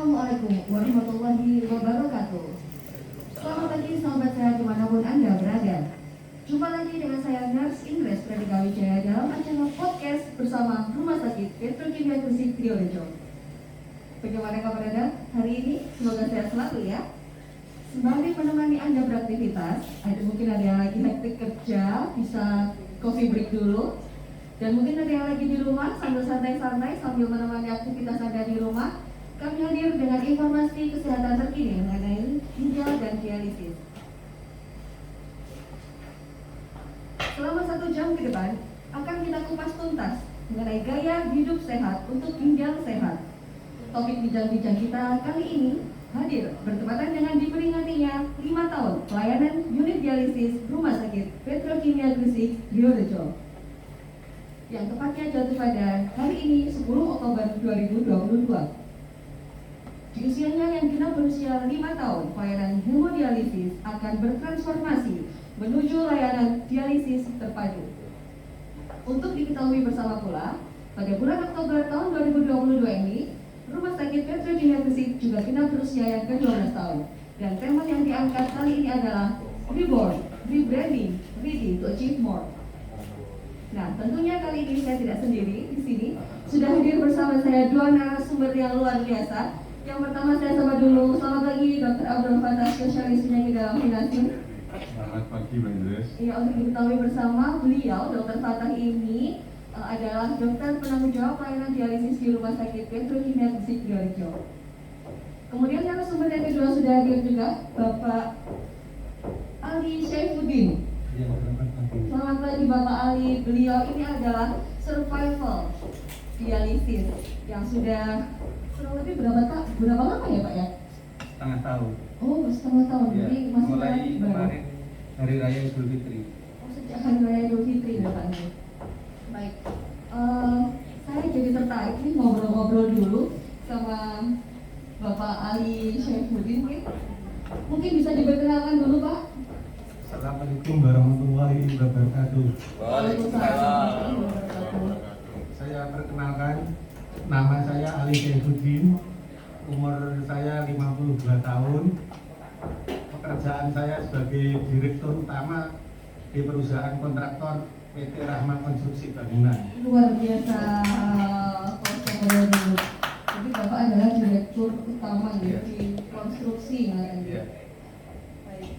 Assalamualaikum warahmatullahi wabarakatuh. Selamat pagi sahabat sehat dimanapun Anda berada. Jumpa lagi dengan saya Nurse Ingres Pradika Wijaya dalam acara podcast bersama Rumah Sakit Petrokimia Gresik Triorejo. Bagaimana kabar Anda hari ini? Semoga sehat selalu ya. Sembari menemani Anda beraktivitas, mungkin ada yang lagi hektik kerja, bisa coffee break dulu. Dan mungkin ada yang lagi di rumah sambil santai-santai sambil menemani aktivitas Anda di rumah. Kami hadir dengan informasi kesehatan terkini mengenai ginjal dan dialisis. Selama 1 jam ke depan akan kita kupas tuntas mengenai gaya hidup sehat untuk ginjal sehat. Topik bincang-bincang kita kali ini hadir bertepatan dengan diperingatinya 5 tahun pelayanan unit dialisis Rumah Sakit Petrokimia Gresik Triorejo, yang tepatnya jatuh pada hari ini 10 Oktober 2022. Di usianya yang genap berusia 5 tahun, pelayanan hemodialisis akan bertransformasi menuju layanan dialisis terpadu. Untuk diketahui bersama pula, pada bulan Oktober tahun 2022 ini, Rumah Sakit Petrokimia Gresik juga genap berusia yang ke-12 tahun. Dan tema yang diangkat kali ini adalah Reborn, Rebranding, Ready to Achieve More. Nah, tentunya kali ini saya tidak sendiri di sini. Sudah hadir bersama saya dua narasumber yang luar biasa. Yang pertama saya sapa dulu, selamat pagi Dr. Abdul Fattah, spesialis penyakit dalam finansi. Selamat pagi Mbak Indres. Ya, untuk diketahui bersama, beliau Dr. Fattah ini adalah dokter penanggung jawab pelayanan dialisis di Rumah Sakit Petrokimia Gresik Triorejo. Kemudian narasumber yang kedua sudah hadir juga, Bapak Ali Syaifuddin. Ya, selamat pagi. Selamat pagi Bapak Ali. Beliau ini adalah survival dialisis yang sudah kurang lebih berapa lama ya Pak ya? Setengah tahun. Oh, setengah tahun. Ya, Jadi masih mulai baru. kemarin Hari Raya Idul Fitri. Oh, sejak Hari Raya Idul Fitri ya Pak. Baik. Saya jadi tertarik nih ngobrol-ngobrol dulu sama Bapak Ali Syaifuddin. Mungkin bisa diperkenalkan dulu Pak. Assalamualaikum warahmatullahi wabarakatuh. Waalaikumsalam. Saya perkenalkan, nama saya Ali Syaifuddin. Umur saya 52 tahun. Pekerjaan saya sebagai direktur utama di perusahaan kontraktor PT Rahma Konstruksi Bangunan. Luar biasa portofolio dulu. Jadi Bapak adalah direktur utama ya, di konstruksi kan. Ya. Baik.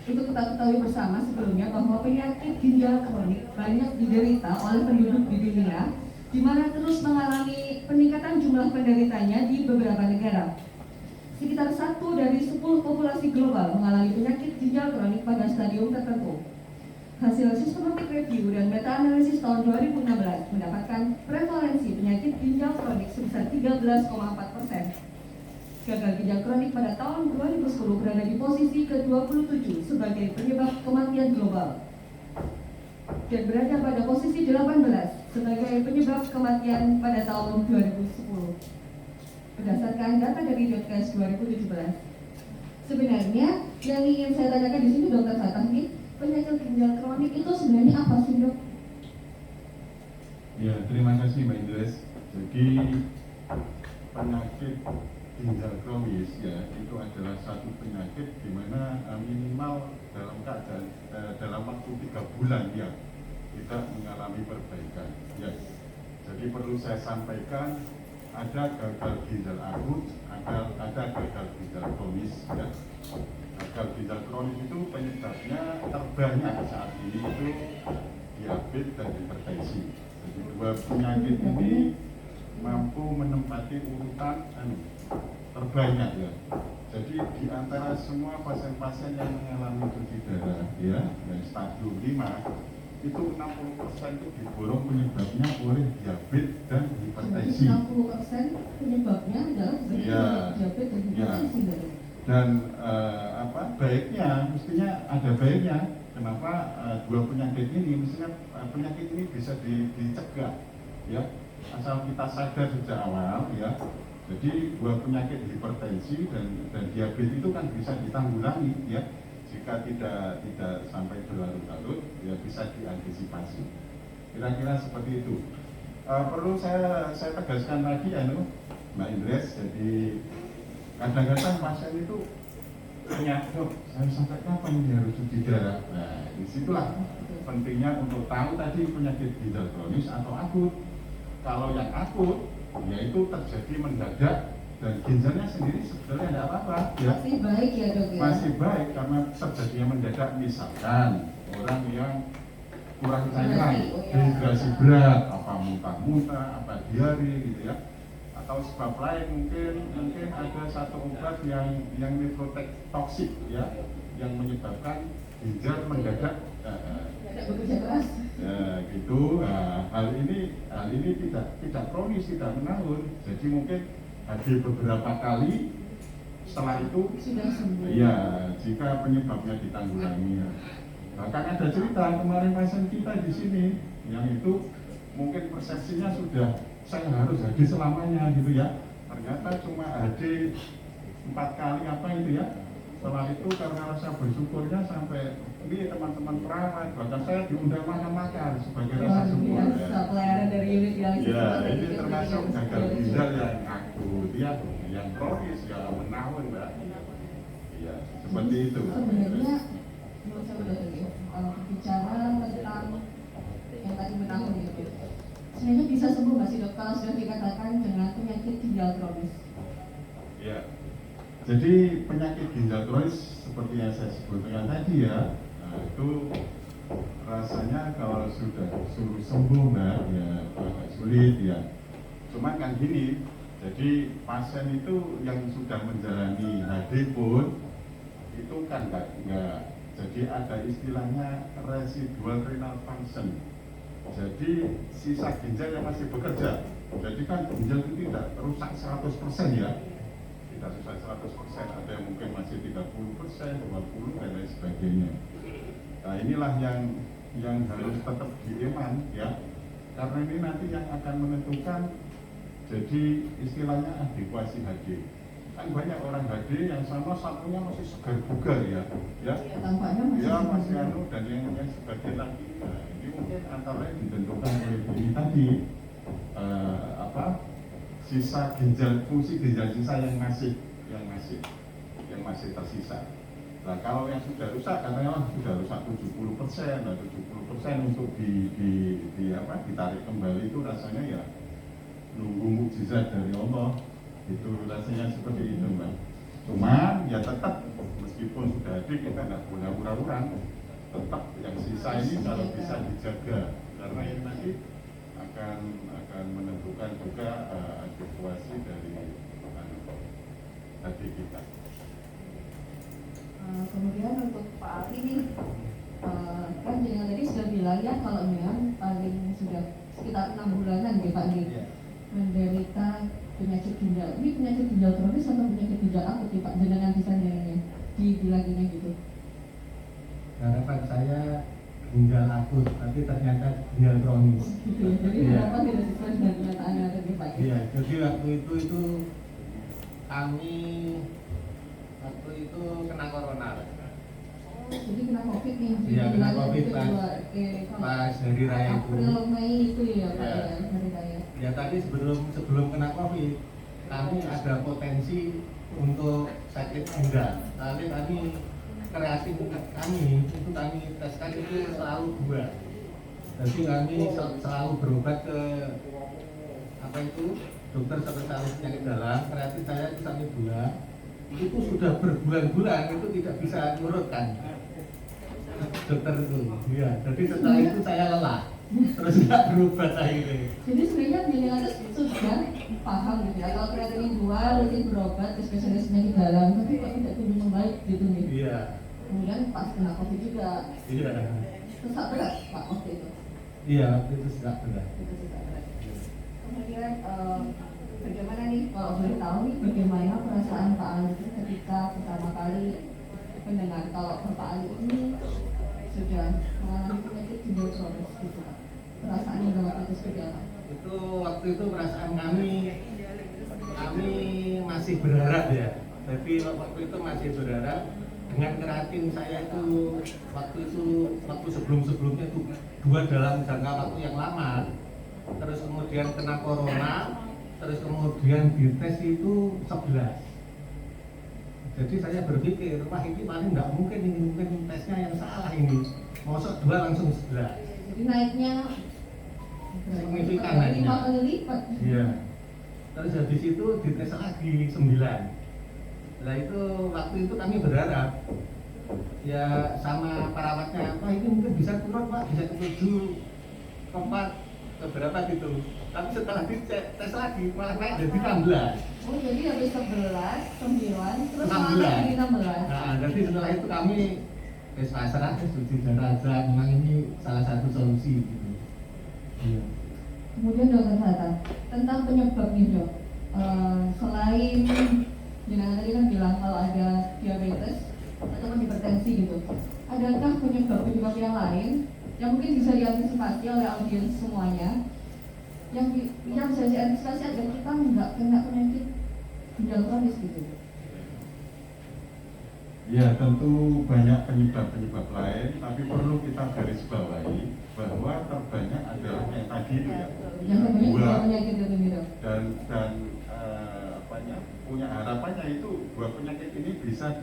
Untuk kita ketahui bersama sebelumnya bahwa penyakit ginjal kronik banyak diderita oleh penduduk di dunia, di mana terus mengalami peningkatan jumlah penderitanya di beberapa negara. Sekitar 1 dari 10 populasi global mengalami penyakit ginjal kronik pada stadium tertentu. Hasil systematic review dan meta-analisis tahun 2016 mendapatkan prevalensi penyakit ginjal kronik sebesar 13,4%. Gagal ginjal kronik pada tahun 2010 berada di posisi ke-27 sebagai penyebab kematian global dan berada pada posisi 18 sebagai penyebab kematian pada tahun 2010 berdasarkan data dari Dotcast 2017. Sebenarnya yang ingin saya tanyakan di sini Dr. Fattah nih, penyakit ginjal kronik itu sebenarnya apa sih dok? Ya, terima kasih Mbak Indres. Jadi penyakit ginjal kronis ya itu adalah satu penyakit di mana minimal dalam keadaan dalam waktu 3 bulan ya kita mengalami perbaikan. Ya, jadi perlu saya sampaikan ada gagal ginjal akut, ada gagal ginjal kronis ya. Gagal ginjal kronis itu penyebabnya terbanyak saat ini itu diabetes dan hipertensi. Jadi dua penyakit ini mampu menempati urutan terbanyak ya. Jadi di antara semua pasien-pasien yang mengalami cuci darah ya, yang stadium 5 itu 60% itu diborong penyebabnya oleh diabetes dan hipertensi. 60% penyebabnya adalah diabetes dan hipertensi. Dan baiknya mestinya ada baiknya. Kenapa dua penyakit ini mestinya penyakit ini bisa dicegah ya, asal kita sadar sejak awal ya. Jadi dua penyakit hipertensi dan diabetes itu kan bisa ditanggulangi ya, jika tidak sampai berlarut-larut ya bisa diantisipasi. Kira-kira seperti itu. Perlu saya tegaskan lagi Mbak Indres. Jadi kadang-kadang pasien itu tanya, dok, saya sampai kapan ini harus cuci darah? Nah, disitulah pentingnya untuk tahu tadi penyakit ginjal kronis atau akut. Kalau yang akut, yaitu terjadi mendadak dan ginjalnya sendiri sebetulnya tidak apa-apa, ya. Masih baik ya dok ya? Masih baik karena terjadinya mendadak, misalkan orang yang kurang cairan, dehidrasi berat, apa muntah-muntah, apa diare gitu ya, atau sebab lain mungkin ada satu obat yang nefrotoksik ya, yang menyebabkan ginjal mendadak Tidak bekerja keras. ya gitu. Nah, hal ini tidak kronis, tidak menahun, jadi mungkin hadir beberapa kali, setelah itu Sudah sembuh. ya jika penyebabnya ditanggulangi ya. Bahkan ada cerita kemarin pasien kita di sini yang itu mungkin persepsinya sudah saya harus hadir selamanya gitu ya, ternyata cuma hadir 4 kali apa itu ya. Setelah itu karena rasa bersyukurnya sampai ini teman-teman perawat, bahkan saya diundang makan-makan sebagai rasa syukur ya. Pelayanan dari unit yang Ya, ini termasuk gagal ginjal yang akut ya, yang kronis, yang menahun mbak. Ya, seperti itu. Sebenarnya menurut saya udah tadi kalau bicara tentang yang tadi menahun itu, sebenarnya bisa sembuh nggak sih dok kalau sudah dikatakan dengan penyakit ginjal kronis? Ya, jadi penyakit ginjal kronis seperti yang saya sebutkan tadi ya, nah, itu rasanya kalau sudah suruh sembuh mbak ya agak sulit ya. Cuman kan gini, jadi pasien itu yang sudah menjalani HD pun itu kan enggak, jadi ada istilahnya residual renal function. Jadi sisa ginjal yang masih bekerja. Jadi kan ginjal itu tidak rusak 100% ya. Tidak rusak 100%, ada yang mungkin masih 30%, 20% dan lain sebagainya. Nah, inilah yang harus tetap dieman ya. Karena ini nanti yang akan menentukan jadi istilahnya adekuasi HD. Kan banyak orang HD yang sama satunya masih segar bugar ya. Ya, Tampaknya masih ya masih anu, dan yang sebagian lagi. Nah, ini mungkin antara lain ditentukan oleh ini tadi sisa ginjal, fungsi ginjal sisa yang masih tersisa. Nah, kalau yang sudah rusak katanya sudah rusak 70%, nah 70% untuk ditarik kembali itu rasanya ya nunggu mukjizat dari Allah. Itu rasanya seperti itu mbak. Cuman ya tetap meskipun sudah ada kita nggak boleh hura-hura, tetap yang sisa ini kalau bisa dijaga karena ini nanti akan menentukan juga adekuasi dari hati kita. Kemudian untuk Pak Ali nih, kan jangan tadi sudah bilang ya kalau memang paling sudah sekitar 6 bulanan ya Pak Ali menderita penyakit ginjal. Ini penyakit ginjal kronis atau penyakit ginjal akut nih Pak? Jenengan bisa dibilanginnya gitu. Harapan saya ginjal akut, tapi ternyata ginjal kronis. Gitu ya. Jadi harapan tidak sesuai dengan kenyataan yang ada di Pak. Iya, jadi waktu itu kami kena corona. Jadi kena COVID nih. Iya, kena COVID pas hari raya itu. April Mei itu ya Pak Ya. ya, hari raya. Ya tadi sebelum kena COVID, kami ada potensi untuk sakit ginjal. Tapi kami kreatif kami itu kami teskan itu selalu 2. Jadi kami selalu berobat ke dokter spesialis penyakit dalam. Kreatif saya itu sampai 2. Itu sudah berbulan-bulan itu tidak bisa nurutkan dokter itu. Iya, jadi setelah itu saya lelah. Terus nggak berobat akhirnya. Jadi sebenarnya jenengan itu sudah paham gitu ya kalau kreatin 2 rutin berobat ke spesialis penyakit dalam tapi kok tidak kunjung membaik gitu nih. Iya. Kemudian pas kena COVID juga. Iya. Sesak berat Pak waktu itu. Iya, waktu itu sesak berat. Itu sesak berat. Kemudian bagaimana nih kalau boleh tahu nih bagaimana perasaan Pak Ali ketika pertama kali mendengar kalau Pak Ali ini sudah mengalami penyakit ginjal kronis gitu Pak. Perasaannya dalam itu seperti apa? Itu waktu itu perasaan kami masih berharap ya. Tapi waktu itu masih berharap dengan keratin saya itu waktu sebelumnya itu 2 dalam jangka waktu yang lama. Terus kemudian kena corona, terus kemudian dites itu 11. Jadi saya berpikir, wah ini paling nggak mungkin ini, mungkin tesnya yang salah ini. Masuk 2 langsung 11. Jadi naiknya Signifikan berapa? naiknya. 5 kali lipat. Iya. Terus habis itu dites lagi 9. Nah itu waktu itu kami berharap ya sama perawatnya, wah ini mungkin bisa turun pak, bisa ke 7, ke 4, ke berapa gitu. Tapi setelah dicek tes lagi malah naik jadi 16. Oh jadi habis 11, 9, terus 16. malah naik jadi 16. Nah jadi setelah itu kami tes pasrah, tes uji rasa, memang ini salah satu solusi gitu. Iya. Kemudian dokter Tata, tentang penyebab nih dok, selain jenengan tadi kan bilang kalau ada diabetes ataupun hipertensi gitu, adakah penyebab-penyebab yang lain yang mungkin bisa diantisipasi oleh audiens semuanya yang bisa diantisipasi agar kita nggak kena penyakit ginjal kronis gitu? Ya tentu banyak penyebab-penyebab lain, tapi perlu kita garis bawahi bahwa terbanyak adalah yang tadi itu ya. Yang terbanyak Dua. dua penyakit itu gitu. Dan punya harapannya itu dua penyakit ini bisa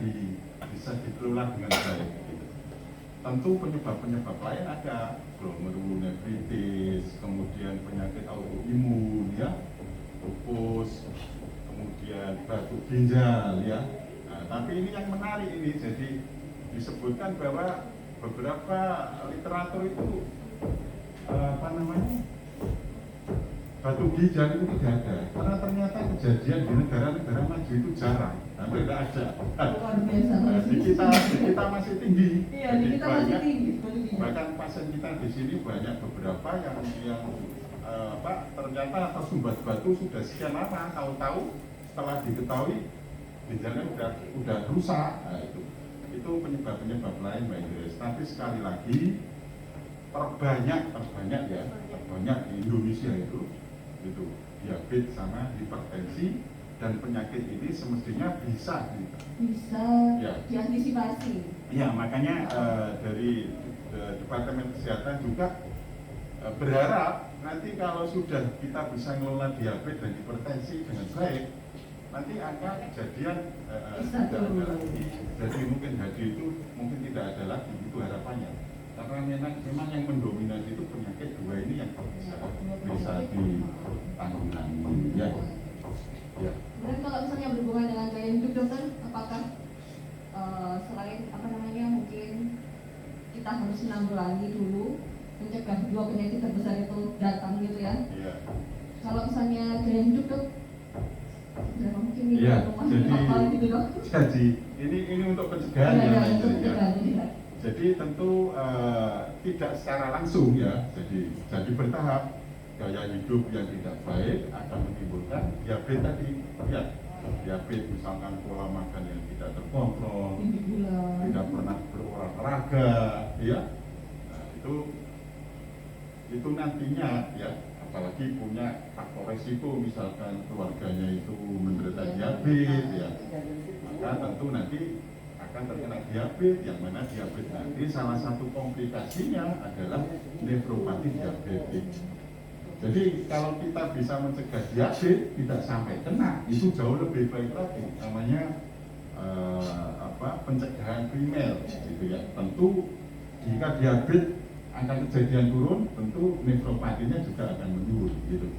dikelola dengan baik. Gitu. Tentu penyebab-penyebab lain ada glomerulonefritis, kemudian penyakit autoimun ya, lupus, kemudian batuk ginjal ya. Nah, tapi ini yang menarik ini, jadi disebutkan bahwa beberapa literatur itu batuk ginjal itu tidak ada, karena ternyata kejadian di negara-negara maju itu jarang, hampir tidak ada. Luar biasa. Nah, di kita masih tinggi. Iya, di Jadi kita masih banyak- tinggi. batuk ginjal. Bahkan pasien kita di sini banyak beberapa yang ternyata tersumbat batu sudah sekian lama, tahu-tahu setelah diketahui ginjalnya udah rusak. Nah, itu penyebab lain Mbak Idris. Tapi sekali lagi terbanyak di Indonesia itu diabetes sama hipertensi, dan penyakit ini semestinya bisa ya. diantisipasi. Ya makanya dari Departemen Kesehatan juga berharap nanti kalau sudah kita bisa ngelola diabetes dan hipertensi dengan baik, nanti angka kejadian Bisa tidak ada turun. lagi. Jadi mungkin haji itu mungkin tidak ada lagi, itu harapannya. Karena memang yang mendominasi itu penyakit dua ini yang bisa ditanggulangi. Ya. Ya. Dan kalau misalnya berhubungan dengan gaya hidup dokter, apakah selain mungkin kita harus menanggulangi dulu, mencegah dua penyakit terbesar itu datang gitu ya? Iya. Kalau misalnya gaya hidup dok, berapa mungkin nih Iya, rumah jadi- apa gitu dok? Jadi ini untuk pencegahan Iya, ya, iya, Mbak untuk Indri, ya. pencegahan, iya. Jadi tentu tidak secara langsung ya, jadi bertahap. Gaya hidup yang tidak baik akan menimbulkan diabetes tadi. Ya, diabetes misalkan pola makan yang tidak terkontrol, Tinggi gula. tidak pernah berolahraga, ya. Nah, itu nantinya ya, apalagi punya faktor resiko misalkan keluarganya itu menderita diabetes ya, maka tentu nanti akan terkena diabetes, yang mana diabetes nanti salah satu komplikasinya adalah nefropati diabetes. Jadi kalau kita bisa mencegah diabetes tidak sampai kena, itu jauh lebih baik lagi. Namanya pencegahan primer, gitu ya. Tentu jika diabetes angka kejadian turun, tentu nefropatinya juga akan menurun, gitu.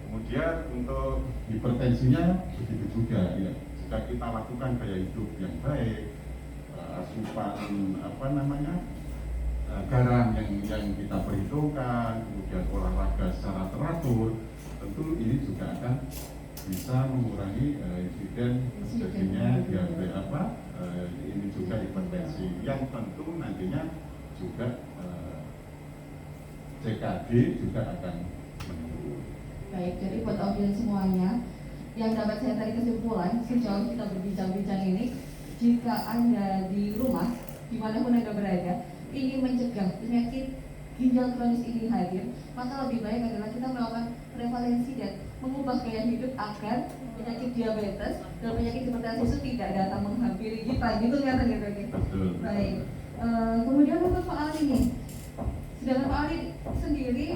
Kemudian untuk hipertensinya begitu juga, ya. Jika kita lakukan gaya hidup yang baik, asupan garam yang kita perhitungkan, kemudian olahraga secara teratur, tentu ini juga akan bisa mengurangi insiden terjadinya diabetes ini juga hipertensi, yang tentu nantinya juga CKD juga akan menurun. Baik, jadi buat audiens semuanya, yang dapat saya tarik kesimpulan sejauh kita berbincang-bincang ini, jika Anda di rumah, dimanapun Anda berada, ingin mencegah penyakit ginjal kronis ini hadir, maka lebih baik adalah kita melakukan prevalensi dan mengubah gaya hidup agar penyakit diabetes dan penyakit hipertensi itu tidak datang menghampiri kita, gitu kan gitu. Betul. Baik, kemudian untuk Pak Ali nih, sedangkan Pak Ali sendiri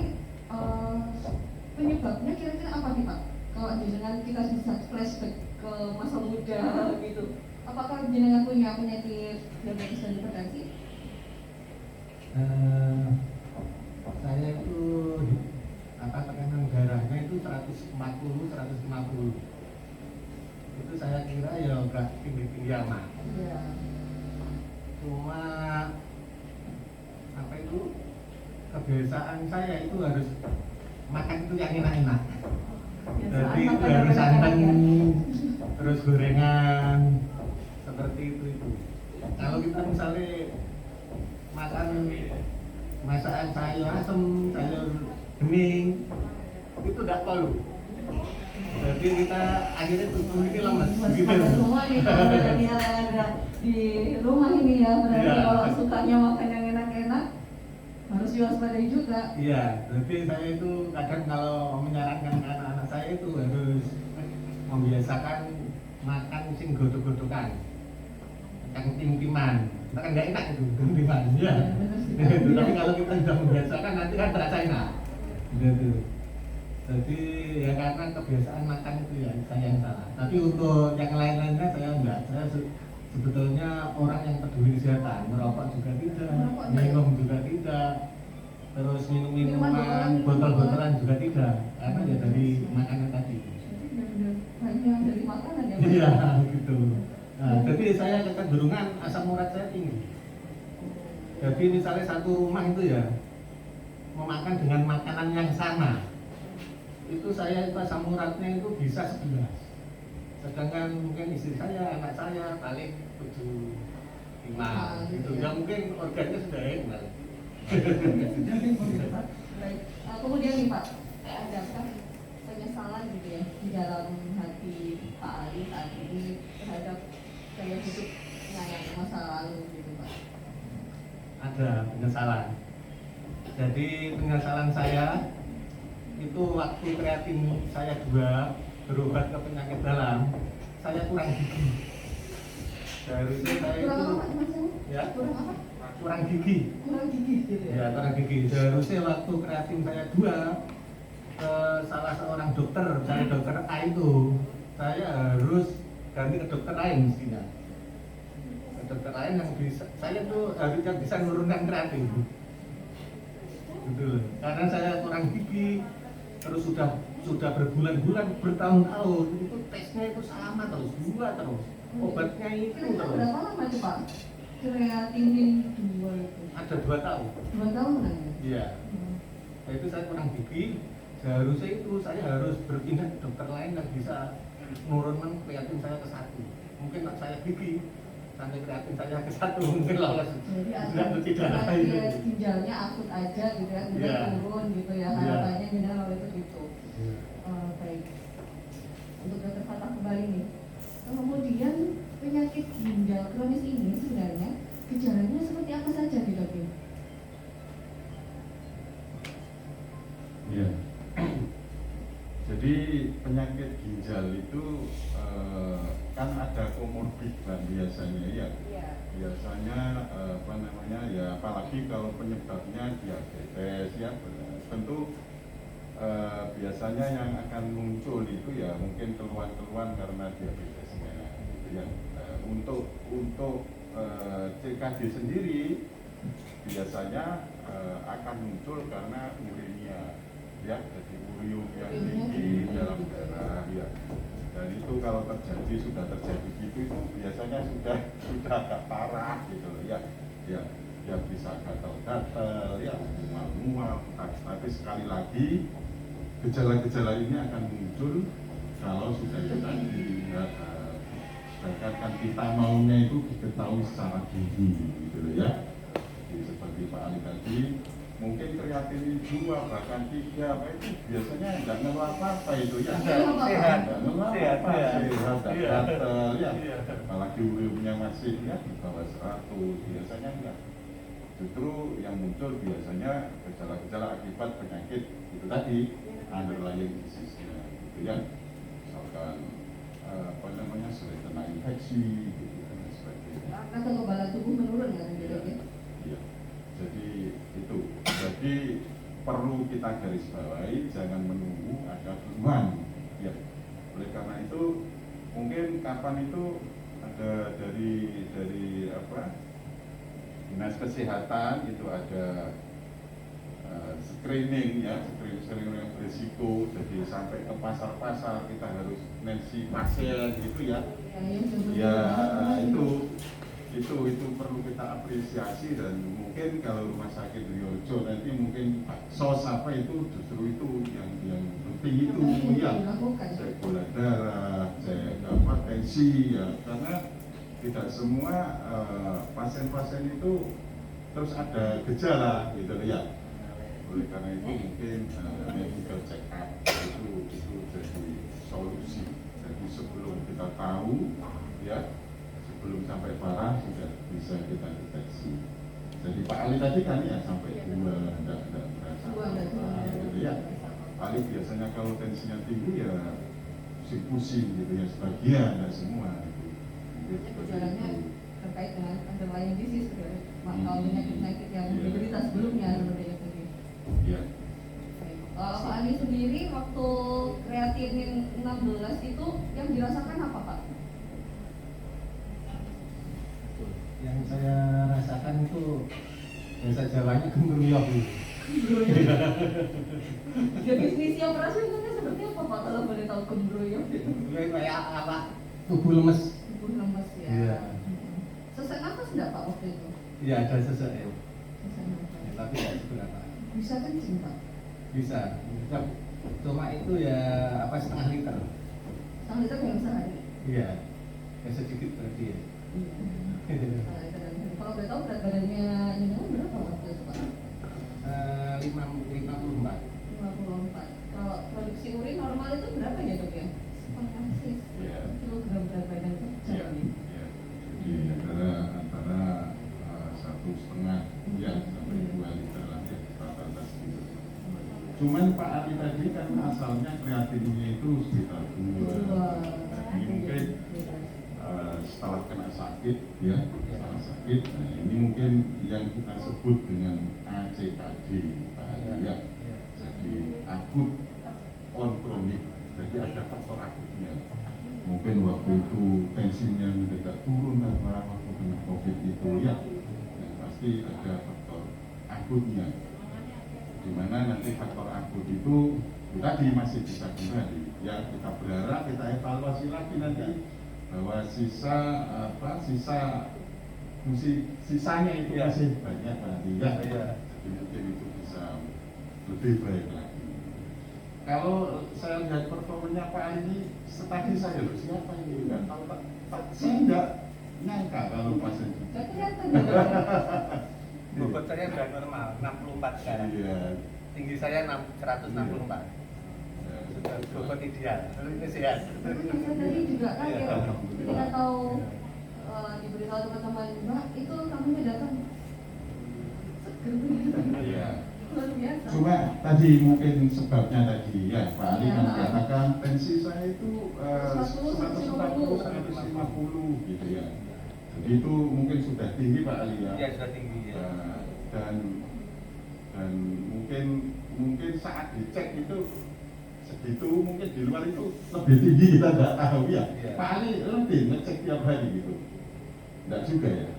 penyebabnya kira-kira apa nih Pak? kalau jenengan kita bisa flashback ke masa muda gitu, apakah jenengan punya penyakit diabetes dan hipertensi? Saya itu tekanan darahnya itu 140 150. Itu saya kira ya enggak tinggi-tinggi amat. Iya. Cuma apa itu, kebiasaan saya itu harus makan itu yang enak-enak. Jadi itu harus santan, terus gorengan, seperti itu. Kalau kita misalnya makan masakan sayur asem, sayur bening, itu tidak perlu. Jadi kita akhirnya tubuh ini lemes gitu. Semua nih kalau dari ada di rumah ini ya, berarti Iya. kalau sukanya makan yang enak-enak harus diwaspadai juga. Iya, jadi saya itu kadang kalau menyarankan ke anak-anak saya itu harus membiasakan makan sing godok-godokan, yang tim-timan. Itu kan nggak enak itu, tim-timan. Ya. Tapi kalau kita sudah membiasakan nanti kan terasa enak. Gitu. Jadi ya karena kebiasaan makan itu ya saya yang salah. Tapi untuk yang lain-lainnya saya enggak. Saya sebetulnya orang yang peduli kesehatan, merokok juga tidak, minum juga tidak, terus minum-minuman botol-botolan juga tidak, karena ya dari makanan tadi. Hanya dari makanan ya. Iya gitu. Nah, jadi saya kecenderungan asam urat saya tinggi. Jadi misalnya satu rumah itu ya memakan dengan makanan yang sama, itu saya itu asam uratnya itu bisa 11. Sedangkan mungkin istri saya, anak saya paling 75 gitu. Ya mungkin organnya sudah enak. Baik. Kemudian nih Pak, adakah penyesalan gitu ya di dalam hati Pak Ali saat ini terhadap gaya hidupnya yang masa lalu gitu Pak? Ada penyesalan. Jadi penyesalan saya itu waktu kreatin saya 2 berobat ke penyakit dalam, saya kurang gigi. Seharusnya saya Kurang itu apa Mas? ya Kurang apa? kurang gigi. Kurang gigi gitu Ya kurang gigi. Seharusnya waktu kreatin saya 2 ke salah seorang dokter, saya dokter A itu, saya harus ganti ke dokter lain mestinya. Ke dokter lain yang bisa, saya tuh harusnya bisa menurunkan kreatin. Gitu loh. Karena saya kurang gigi, terus sudah berbulan-bulan, bertahun-tahun itu tesnya itu sama terus, 2 terus, obatnya itu Kira-kira terus. berapa lama itu Pak? Kreatinin 2 itu? Ada 2 tahun. 2 tahunan ya? Iya. Nah, itu saya kurang gigi. Seharusnya itu saya harus berpindah ke dokter lain yang bisa menurunkan kreatin saya ke 1. Mungkin saya gigi sampai kreatin saya ke 1 mungkin lolos. Jadi Enggak, tidak. ada ginjalnya akut aja gitu ya, kemudian Iya. turun gitu ya, Iya. harapannya minimal itu gitu. Baik. Untuk dokter Fatah kembali nih. Kemudian penyakit ginjal kronis ini sebenarnya gejalanya seperti apa saja di dok ini? Iya. Jadi penyakit ginjal itu kan ada komorbid kan biasanya ya. Iya. Biasanya apa namanya ya, apalagi kalau penyebabnya diabetes ya, tentu biasanya yang akan muncul itu ya mungkin keluhan-keluhan karena diabetesnya gitu ya. Untuk CKD sendiri biasanya akan muncul karena uremia ya, jadi urium yang tinggi dalam darah ya. Dan itu kalau sudah terjadi gitu itu biasanya sudah agak parah gitu loh ya. Ya bisa gatal-gatal ya, mual-mual. Tapi sekali lagi gejala-gejala ini akan muncul kalau sudah kita dilihat. Sedangkan kita maunya itu diketahui secara dini gitu loh ya. Jadi seperti Pak Ali tadi, mungkin kreatin 2 bahkan 3 apa itu biasanya nggak ngeluh apa itu ya. Sehat. Nggak ngeluh Sehat, apa, ya. sehat, Iya. gatal ya. Iya. Apalagi uriumnya masih ya di bawah 100 biasanya enggak. Justru yang muncul biasanya gejala-gejala akibat penyakit itu tadi, underlying disease-nya gitu ya. Misalkan apa namanya, sering kena infeksi gitu dan sebagainya. Karena kekebalan tubuh menurun ya gitu ya. Iya. Jadi itu. Jadi perlu kita garis bawahi, jangan menunggu ada keluhan. Ya, mungkin kapan itu ada dari apa dinas kesehatan itu ada screening ya, screening yang berisiko, jadi sampai ke pasar-pasar kita harus mensi pasien gitu ya. Ya itu perlu kita apresiasi, dan mungkin kalau rumah sakit Riojo nanti mungkin sos apa itu justru itu yang penting itu ya, cek gula darah, cek apa tensi ya, karena tidak semua pasien-pasien itu terus ada gejala gitu ya. Oleh karena itu mungkin medical check up itu jadi solusi. Jadi sebelum kita tahu ya, sebelum sampai parah sudah bisa kita deteksi. Jadi Pak Ali tadi kan ya sampai 2 tidak merasa apa gitu ya. Ali biasanya kalau tensinya tinggi ya pusing-pusing gitu ya, sebagian tidak semua gitu. Gejalanya terkait dengan underlying disease atau penyakit-penyakit yang diderita sebelumnya seperti itu. Ya. Pak Ali sendiri waktu kreatinin 16 itu yang dirasakan apa Pak? Yang saya rasakan itu bahasa Jawanya gembruyok. Definisi operasionalnya seperti apa Pak kalau boleh tahu gembruyok? Gembruyok kayak apa? Tubuh lemes. Tubuh lemes ya. Iya. Sesak nafas enggak Pak waktu itu? Iya, ada sesak ya. Sesak nafas. Ya, tapi ya seberapa. Bisa kencing Pak? Bisa. Cuma itu ya apa setengah liter. Setengah liter yang sehari? Iya. Ya sedikit berarti ya. Iya. Kalau boleh tahu berat badannya ini berapa waktu itu Pak? 54. 54. Kalau produksi urin normal itu berapa ya Dok ya? Setengah kilogram berat badan per Ya, jam. ya. Jadi antara 1,5 ya sampai 2 liter lah ya rata-rata segitu. Cuman Pak Ali tadi kan asalnya kreatinnya itu sekitar 2. Jadi mungkin setelah kena sakit ya, setelah sakit, nah ini mungkin yang kita sebut dengan ACKD Pak Ali ya. Jadi akut on kronik. Jadi ada faktor akutnya. Mungkin waktu itu tensinya mendadak turun apa waktu kena COVID itu ya, pasti ada faktor akutnya. Di mana nanti faktor akut itu tadi masih bisa kembali. Ya kita berharap, kita evaluasi lagi nanti bahwa sisanya itu ya, masih banyak nanti ya. Jadi mungkin itu bisa lebih baik lagi. Kalau saya lihat performanya Pak Ali ini, tadi saya loh siapa ini nggak tahu Pak, saya nggak nyangka kalau pasien itu. Bobot saya sudah normal 64 sekarang. Iya. Tinggi saya 164. Bobot ideal. Ini sehat. Saya tadi juga kaget Iya. ketika tahu diberitahu teman-teman Mbak itu tamunya datang seger begitu. Iya. Luar biasa. Cuma tadi mungkin sebabnya tadi ya Pak Ali Ya. kan katakan tensi saya itu 140, 150 gitu ya. Jadi itu mungkin sudah tinggi Pak Ali ya. Ya sudah tinggi ya. Dan mungkin saat dicek itu segitu, mungkin di luar itu lebih tinggi kita nggak tahu ya. Iya. Pak Ali lebih ngecek tiap hari gitu. Enggak juga ya.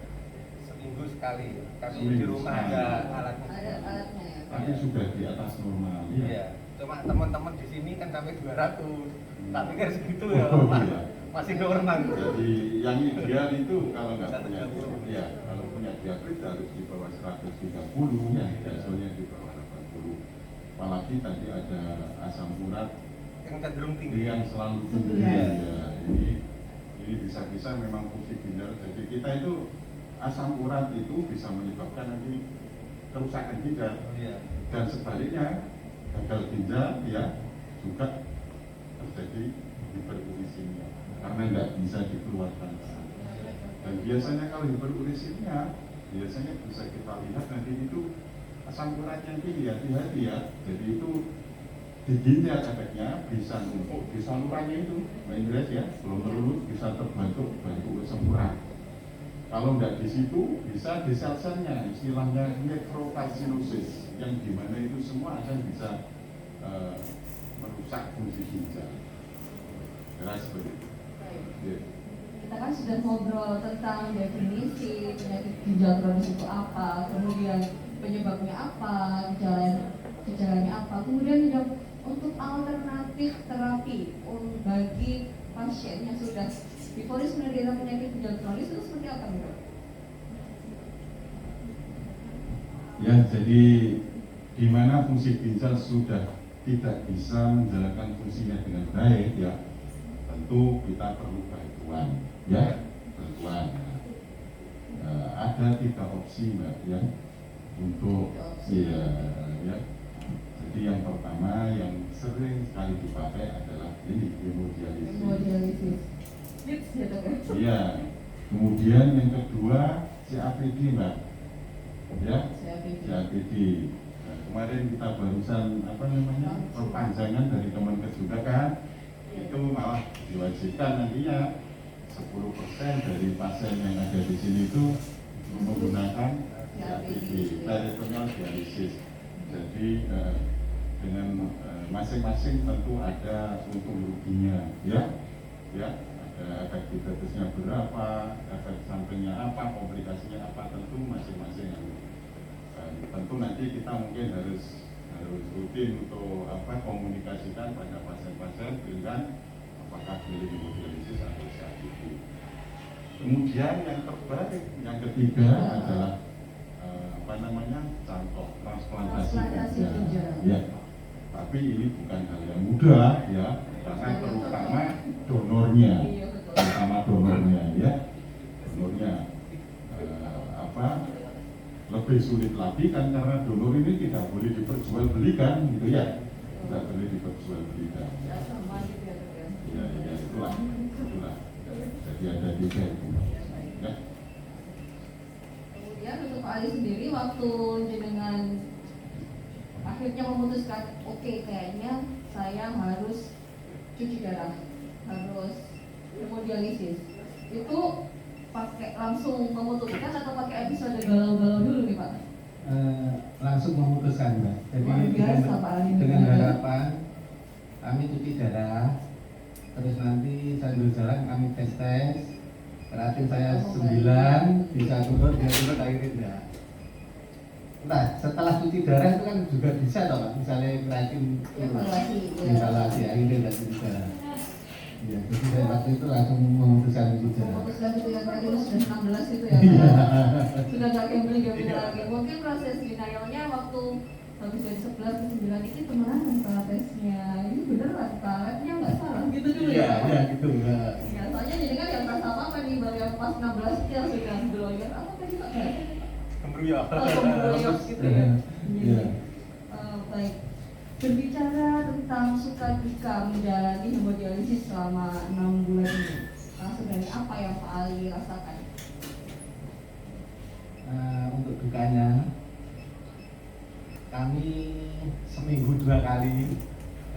Seminggu sekali. Kami Seminggu di rumah sekali. ada alatnya. Ada alatnya ya. Tapi sudah di atas normal ya. Iya. Cuma teman-teman di sini kan sampai 200. Tak pikir segitu ya, Oh, Pak. iya. Masih normal. Jadi yang ideal itu kalau nggak punya 130. ya, kalau punya diabetes harus di bawah 130 ya, biasanya di bawah 80. Apalagi tadi ada asam urat Yang cenderung tinggi. yang selalu tinggi Iya. ya. Ini bisa-bisa memang fungsi ginjal. Jadi kita itu asam urat itu bisa menyebabkan nanti kerusakan ginjal. Iya. Dan sebaliknya gagal ginjal ya juga terjadi hiperurisemia karena nggak bisa dikeluarkan. Dan biasanya kalau hiperurisemia biasanya bisa kita lihat nanti itu asam urat yang tinggi, hati-hati ya. Jadi itu di ginjal efeknya bisa numpuk di salurannya itu, Mbak Indres ya, belum perlu bisa terbentuk asam urat. Kalau nggak di situ bisa di sel-selnya, istilahnya nekrokarsinosis, yang dimana itu semua akan bisa merusak fungsi ginjal. Kira seperti itu. Ya. sudah ngobrol tentang definisi penyakit ginjal kronis itu apa, kemudian penyebabnya apa, gejalanya apa, kemudian juga untuk alternatif terapi bagi pasien yang sudah divonis menderita penyakit ginjal kronis itu seperti apa nih dok? Ya, jadi di mana fungsi ginjal sudah tidak bisa menjalankan fungsinya dengan baik, ya tentu kita perlu bantuan, ya bantuan. Ada 3 opsi mbak, ya untuk ya. Jadi yang pertama yang sering sekali dipakai adalah ini hemodialisis. Hemodialisis. Ya dok ya? Iya. Kemudian yang kedua CAPD mbak, ya CAPD. Kemarin kita barusan perpanjangan dari Kemenkes juga kan, itu malah diwajibkan nantinya 10% dari pasien yang ada di sini itu menggunakan CAPD, peritoneal dialisis. Jadi dengan masing-masing tentu ada untung ruginya, ya ada efektivitasnya berapa, efek sampingnya apa, komplikasinya apa, tentu masing-masing tentu nanti kita mungkin harus rutin untuk komunikasikan pada pasien-pasien dengan apakah pilih hemodialisis atau CAPD. Kemudian yang terbalik, yang ketiga adalah contoh transplantasi ginjal. Ya, tapi ini bukan hal yang mudah, ya, karena terutama donornya, ya, donornya lebih sulit lagi kan, karena donor ini tidak boleh diperjualbelikan gitu ya, tidak boleh diperjualbelikan. Ya itulah. Jadi ada 3 itu. Ya. Kemudian untuk Pak Ali sendiri, waktu jenengan akhirnya memutuskan oke, kayaknya saya harus cuci darah, harus hemodialisis, itu pakai langsung memutuskan atau pakai episode galau-galau dulu nih Pak? Langsung memutuskan mbak. Jadi dengan harapan kami cuci darah, terus nanti sambil jalan kami tes, kreatin saya 9, bisa turun, dia turun, akhirnya enggak. Nah, setelah cuci darah itu kan juga bisa toh Pak, misalnya kreatin evaluasi, akhirnya enggak cuci darah. Ya, jadi saya waktu itu langsung memutuskan cuci darah. Memutuskan itu yang tadi sudah 16 itu ya? Sudah gak gambling lagi. Mungkin proses denialnya waktu habis dari 11 ke 9 ini temenan Pak tesnya, ini beneran Pak, labnya nggak salah gitu dulu ya? Iya, gitu enggak. Ya, soalnya jadi kan yang pas apa nih, baru yang pas 16 dia sudah bloyer, apa tadi Pak? Kembruyok. Kembruyok gitu ya? Iya. Baik, berbicara tentang suka duka menjalani hemodialisis selama 6 bulan ini, langsung dari apa yang Pak Ali rasakan? Untuk dukanya, kami seminggu 2 kali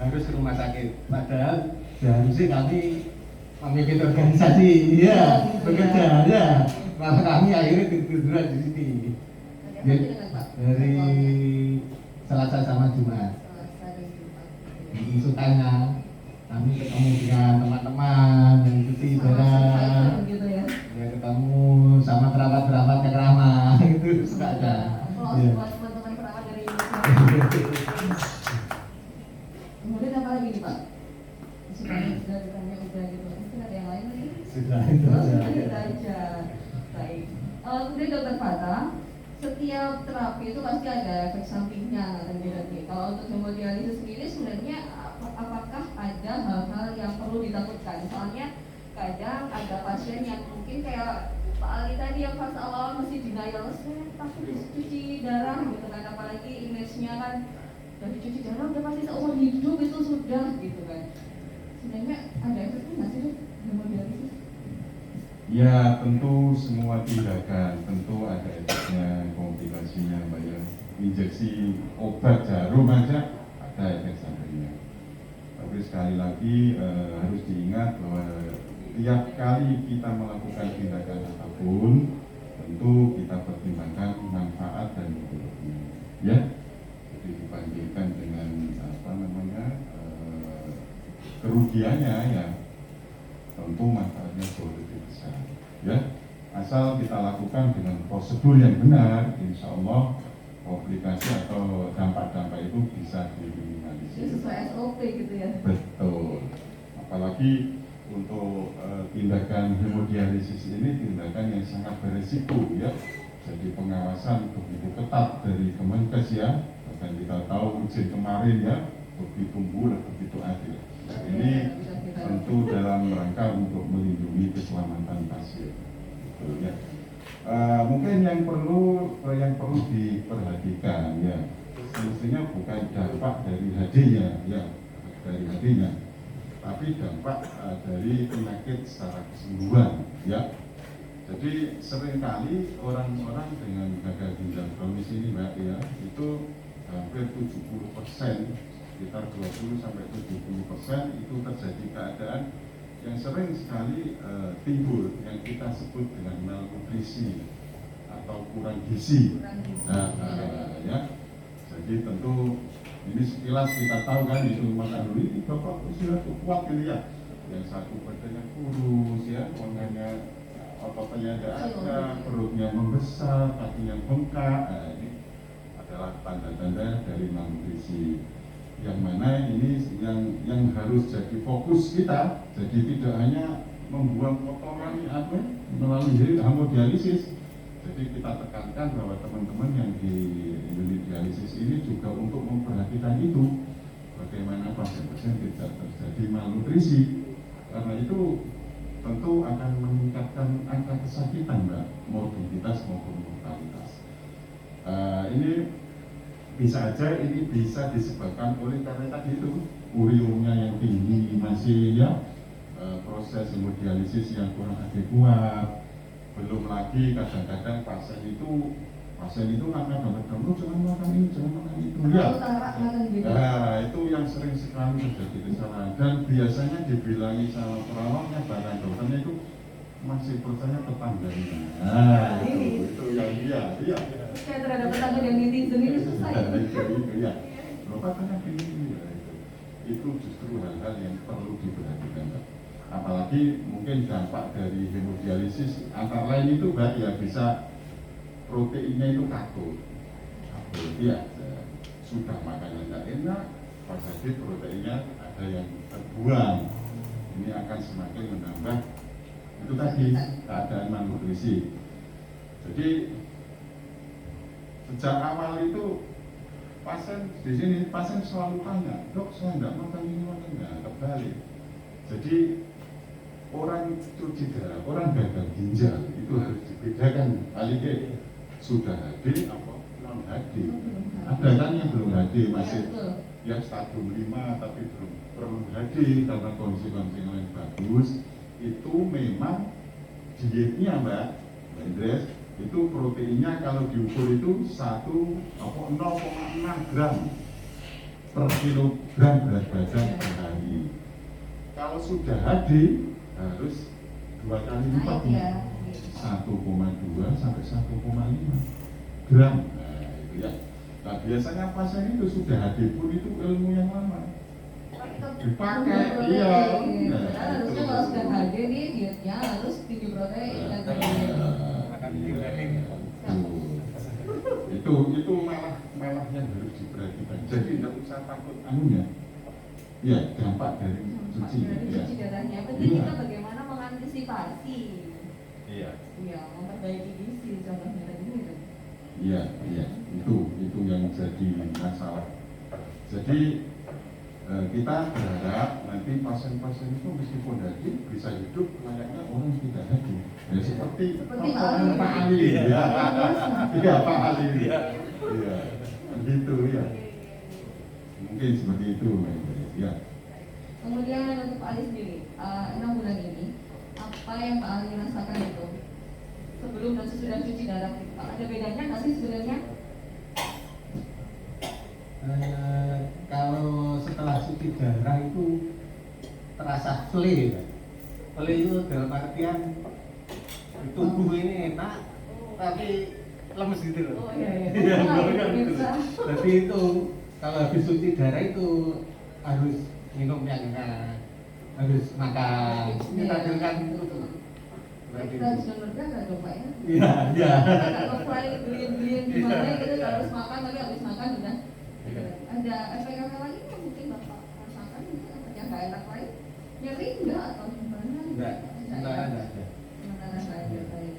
harus ke rumah sakit. Padahal seharusnya kami memimpin organisasi, ya, bekerja, ya. Malah kami akhirnya tidur-tiduran di sini. Dari Selasa sama Jumat. Sukanya kami ketemu dengan teman-teman yang cuci darah, ya ketemu sama perawat-perawat yang ramah, itu suka ada. Teman-teman perawat dari Indonesia. Kemudian apa lagi nih Pak? Sudah ditanya udah gitu. Mungkin ada yang lain lagi? Sudah itu aja. Baik. Kemudian Dokter Fata, setiap terapi itu pasti ada efek sampingnya nanti. Kalau untuk hemodialisis sendiri sebenarnya apakah ada hal-hal yang perlu ditakutkan? Soalnya kadang ada pasien yang mungkin kayak Pak Ali tadi yang pas awal masih denial, saya takut dicuci darah gitu kan, apalagi image-nya kan udah dicuci darah udah pasti seumur hidup itu sudah gitu kan. Sebenarnya ada efeknya nggak sih hemodialisis? Ya tentu semua tindakan tentu ada efeknya, komplikasinya, banyak injeksi obat jarum aja ada efek sampingnya. Tapi sekali lagi harus diingat bahwa tiap kali kita melakukan tindakan apapun tentu kita pertimbangkan manfaat dan mudaratnya, ya. Jadi dibandingkan dengan kerugiannya, ya tentu manfaatnya jauh lebih besar. Ya, asal kita lakukan dengan prosedur yang benar, insya Allah komplikasi atau dampak-dampak itu bisa Ini diminimalisir. sesuai SOP gitu ya. Betul. Apalagi untuk tindakan hemodialisis ini tindakan yang sangat beresiko ya. Jadi pengawasan begitu ketat dari Kemenkes ya. Bahkan kita tahu ujian kemarin ya begitu bulat, begitu adil. Ini tentu dalam rangka untuk melindungi keselamatan pasien. Betul ya. Mungkin yang perlu diperhatikan ya, semestinya bukan dampak dari HD-nya ya, dari HD-nya, tapi dampak dari penyakit secara keseluruhan ya. Jadi seringkali orang-orang dengan gagal ginjal kronis ini Mbak ya, itu hampir 70%, sekitar 20-70% itu terjadi keadaan yang sering sekali timbul yang kita sebut dengan malnutrisi atau kurang gizi. Ya. Jadi tentu ini sekilas kita tahu kan itu makan dulu ini bapak usia kuat ini ya. Yang satu badannya kurus ya, lengannya ototnya tidak ada, perutnya membesar, kakinya bengkak. Nah, ini adalah tanda-tanda dari malnutrisi. Yang mana ini yang harus jadi fokus kita, jadi tidak hanya membuang kotoran melalui hemodialisis. Jadi kita tekankan bahwa teman-teman yang di unit dialisis ini juga untuk memperhatikan itu, bagaimana pasien-pasien tidak terjadi malnutrisi, karena itu tentu akan meningkatkan angka kesakitan Mbak, morbiditas maupun mortalitas. Ini bisa aja ini bisa disebabkan oleh karena tadi itu uriumnya yang tinggi masih ya, proses hemodialisis yang kurang adekuat, belum lagi kadang-kadang pasien itu karena dokter jangan makan ini, jangan makan itu ya. Nah itu yang sering sekali terjadi kesalahan dan biasanya dibilangi sama perawatnya bahkan dokternya itu masih percaya tetangganya. Nah itu yang iya. Saya terhadap tetangga dan netizen ini susah ya. Iya. Bapak tanya ini ya itu justru hal-hal yang perlu diperhatikan. Apalagi mungkin dampak dari hemodialisis antara lain itu Mbak ya bisa proteinnya itu kaku. Ya sudah makannya tidak enak, pas jadi proteinnya ada yang terbuang. Ini akan semakin menambah itu tadi keadaan malnutrisi. Jadi sejak awal itu pasien di sini selalu tanya, dok saya tidak makan ini makan nggak, kebalik. Jadi orang cuci darah, orang gagal ginjal itu harus dibedakan kali sudah HD apa non HD. Ada kan yang belum HD masih ya stadium 5 tapi belum perlu HD karena kondisi lain bagus. Itu memang dietnya Mbak Indres itu proteinnya kalau diukur itu 0,6 gram per kilogram berat badan per hari. Kalau sudah HD harus 2 kali lipat ya. 1,2 sampai 1,5 gram. Nah itu ya. Nah biasanya pasien itu sudah HD pun itu ilmu yang lama dipakai, iya. Harusnya kalau sudah HD nih dietnya harus tinggi protein dan itu malah yang harus diperhatikan. Jadi tidak usah takut anunya. Ya dampak dari cuci darahnya. Penting kita bagaimana mengantisipasi. Iya. Iya, memperbaiki gizi contohnya tadi gitu. Iya, itu yang jadi masalah. Jadi kita berharap nanti pasien-pasien itu meskipun haji bisa hidup layaknya orang yang tidak haji. Ya seperti Pak Ali. Iya, Pak Ali. Iya, begitu ya. Mungkin seperti itu, ya. Kemudian untuk Pak Ali sendiri, 6 bulan ini apa yang Pak Ali rasakan itu sebelum dan sesudah cuci darah? Ada bedanya nggak sih sebenarnya? Kalau setelah cuci darah itu terasa flare. Flare itu dalam artian tubuh ini enak tapi lemes gitu loh. Oh iya. Jadi itu kalau habis cuci darah itu harus minum yang hangat, habis makan kita dengarkan itu Kita harus dengar nggak dong Pak ya? iya iya Kalau fly beliin gimana gitu harus makan tapi habis makan udah. Ada efek apa lagi yang mungkin Bapak rasakan gitu efek yang nggak enak lain? Nyeri nggak atau gimana? enggak ada Sementara saya baik.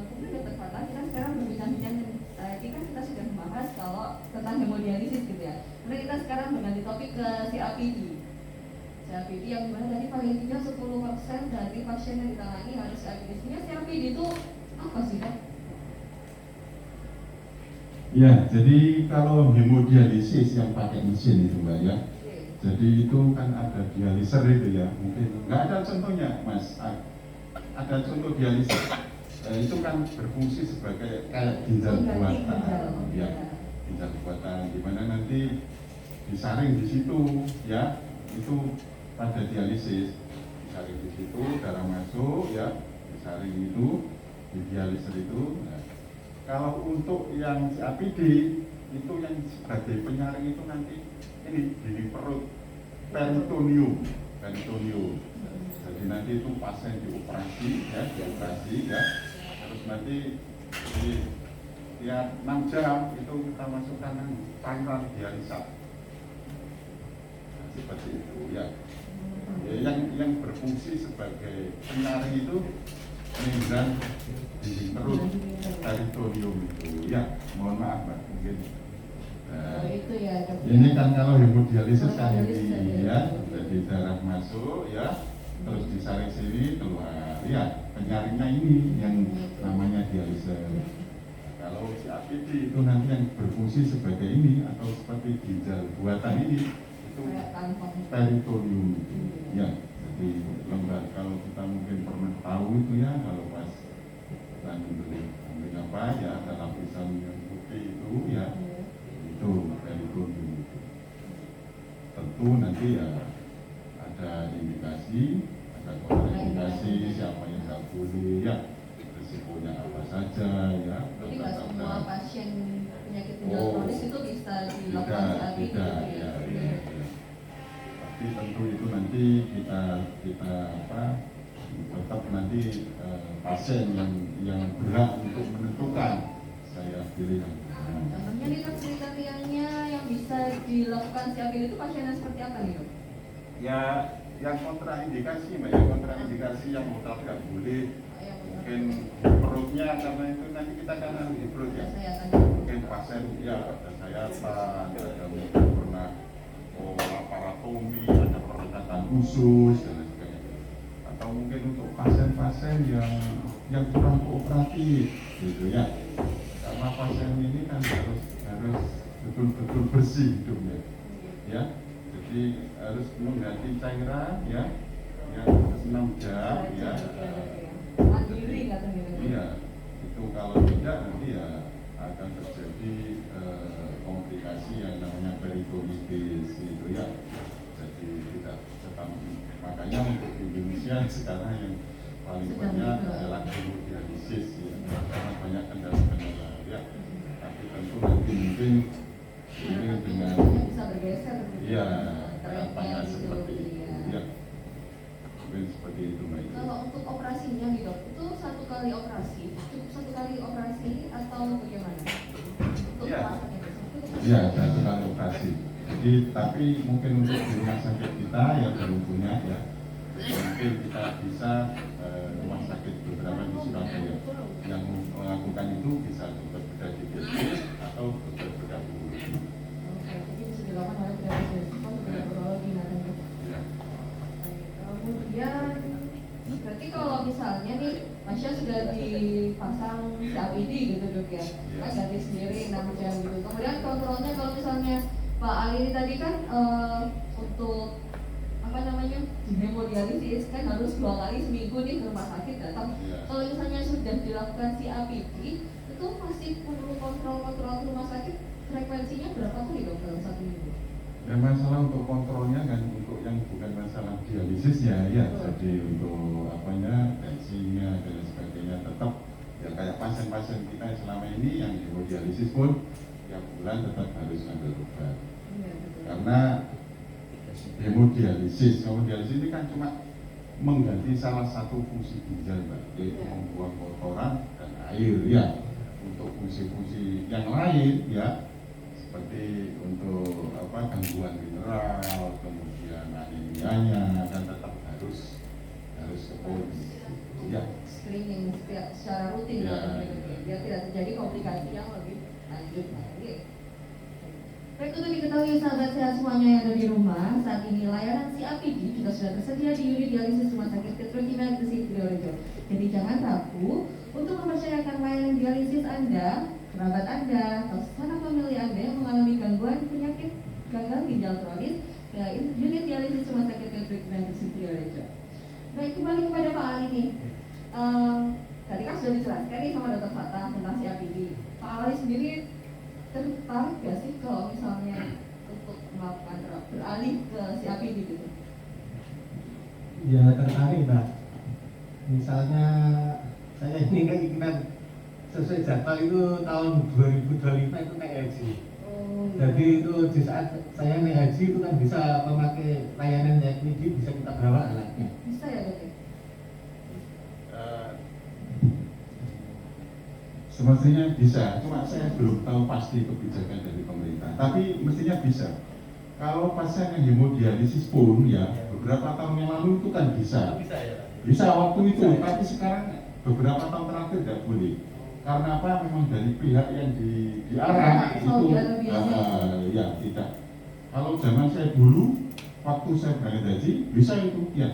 Kemudian Dokter Fata, kita sekarang berbincang-bincang tadi kan kita sudah membahas kalau tentang hemodialisis gitu ya. Kemudian kita sekarang berganti topik ke CAPD. CAPD yang dimana tadi paling tidak 10% dari pasien yang ditangani harus CAPD. Sebenarnya CAPD itu apa sih Dok? Ya, jadi kalau hemodialisis yang pakai mesin itu Mbak ya, jadi itu kan ada dialiser itu ya, mungkin nggak ada contohnya Mas, ada contoh dialiser, itu kan berfungsi sebagai kayak ginjal buatan, ya, ginjal buatan, dimana nanti disaring di situ, ya, itu pada dialisis, disaring di situ, darah masuk, ya, disaring itu, di dialiser itu. Nah, kalau untuk yang CAPD itu yang sebagai penyaring itu nanti ini dinding perut peritoneum. Jadi nanti itu pasien dioperasi ya, terus nanti di tiap 6 jam itu kita masukkan cairan dialisa. Nah, seperti itu ya. Yang berfungsi sebagai penyaring itu membran dinding perut peritoneum itu ya, mohon maaf Mbak mungkin Itu ya Dok. ini kan kalau hemodialisis kan ini ya, jadi darah masuk ya, terus disaring sini keluar ya, penyaringnya ini yang namanya dialisis. Kalau CAPD itu nanti yang berfungsi sebagai ini atau seperti ginjal buatan ini itu peritoneum itu ya. Jadi lembar, kalau kita mungkin pernah tahu itu ya, kalau pas kita beli apa ya, ada lapisan yang putih itu ya, itu peritoneum itu. Tentu nanti ya ada indikasi, ada kontraindikasi siapa yang nggak boleh ya, risikonya apa saja ya. Jadi nggak semua pasien penyakit ginjal kronis itu bisa dilakukan CAPD gitu ya. Tapi tentu itu nanti kita tetap nanti pasien yang berhak untuk menentukan saya pilih yang mana. Contohnya nih Dok, kriterianya yang bisa dilakukan CAPD itu pasien yang seperti apa nih Dok? Ya yang kontraindikasi Mbak, yang kontraindikasi yang mutlak nggak boleh, mungkin perutnya karena itu nanti kita kan di perut ya, mungkin pasien ya ada sayatan, ada mungkin pernah laparotomi, ada perawatan khusus dan lain sebagainya. Atau mungkin untuk pasien-pasien yang kurang kooperatif gitu ya, karena pasien ini kan harus betul-betul bersih hidupnya ya, jadi harus mengganti cairan ya, yang 6 jam ya. Mandiri katanya. Iya, itu kalau tidak nanti ya akan terjadi komplikasi yang namanya peritonitis itu ya. Jadi tidak tetap, makanya untuk Indonesia sekarang yang paling banyak adalah hemodialisis ya, karena banyak kendala-kendala ya. Tapi tentu nanti mungkin ini dengan bisa bergeser ya harapannya seperti itu ya. Mungkin seperti itu Mbak. Kalau untuk operasinya nih Dok, itu satu kali operasi, cukup satu kali operasi atau bagaimana? Untuk Ya. pasien Ya, satu kali operasi. Jadi, tapi mungkin untuk di rumah sakit kita yang belum punya ya, mungkin kita bisa rumah sakit beberapa di Surabaya yang melakukan itu bisa dokter bedah diabetes atau dokter bedah urologi. Oke, jadi bisa dilakukan oleh dokter urologi nanti. Ya. Kemudian berarti kalau misalnya nih Masya sudah dipasang CAPD gitu Dok ya, kan ganti sendiri 6 jam gitu. Kemudian kontrolnya kalau misalnya Pak Ali ini tadi kan untuk apa namanya hemodialisis kan harus 2 kali seminggu nih ke rumah sakit datang. Kalau misalnya sudah dilakukan CAPD itu masih perlu kontrol ke rumah sakit, frekuensinya berapa kali Dok dalam 1 minggu? Ya masalah untuk kontrolnya kan untuk yang bukan masalah dialisis ya, jadi untuk apanya tensinya dan sebagainya tetap ya kayak pasien-pasien kita yang selama ini yang hemodialisis pun tiap bulan tetap harus ambil obat. Karena hemodialisis. Hemodialisis ini kan cuma mengganti salah satu fungsi ginjal, Mbak, yaitu membuang kotoran dan air ya. Untuk fungsi-fungsi yang lain ya, seperti untuk gangguan mineral, kemudian anemianya kan tetap harus ke polisi ya. Screening secara rutin Ya, biar tidak terjadi komplikasi yang lebih lanjut lagi. Baik, untuk diketahui sahabat sehat semuanya yang ada di rumah, saat ini layanan CAPD juga sudah tersedia di unit dialisis Rumah Sakit Petrokimia Gresik Sidoarjo. Jadi jangan ragu untuk mempercayakan layanan dialisis Anda, kerabat Anda, atau sanak famili Anda yang mengalami gangguan penyakit gagal ginjal kronis ke unit dialisis Rumah Sakit Petrokimia Gresik Sidoarjo. Baik, kembali kepada Pak Ali nih. Tadi kan sudah dijelaskan nih sama Dr. Fatah tentang CAPD. Pak Ali sendiri tertarik gak sih kalau misalnya untuk melakukan beralih ke CAPD gitu? Ya tertarik, Mbak. Misalnya saya ini keinginan sesuai jadwal itu tahun 2025 itu naik haji. Jadi itu di saat saya naik haji itu kan bisa memakai layanan CAPD, bisa kita bawa alatnya. Bisa ya dok? Semestinya bisa, cuma saya belum tahu pasti kebijakan dari pemerintah. Tapi mestinya bisa. Kalau pasien yang hemodialisis pun ya beberapa tahun yang lalu itu kan bisa. Bisa waktu itu, tapi sekarang beberapa tahun terakhir tidak boleh. Karena apa? Memang dari pihak yang diarah itu ya tidak. Kalau zaman saya dulu, waktu saya berangkat haji bisa itu ya.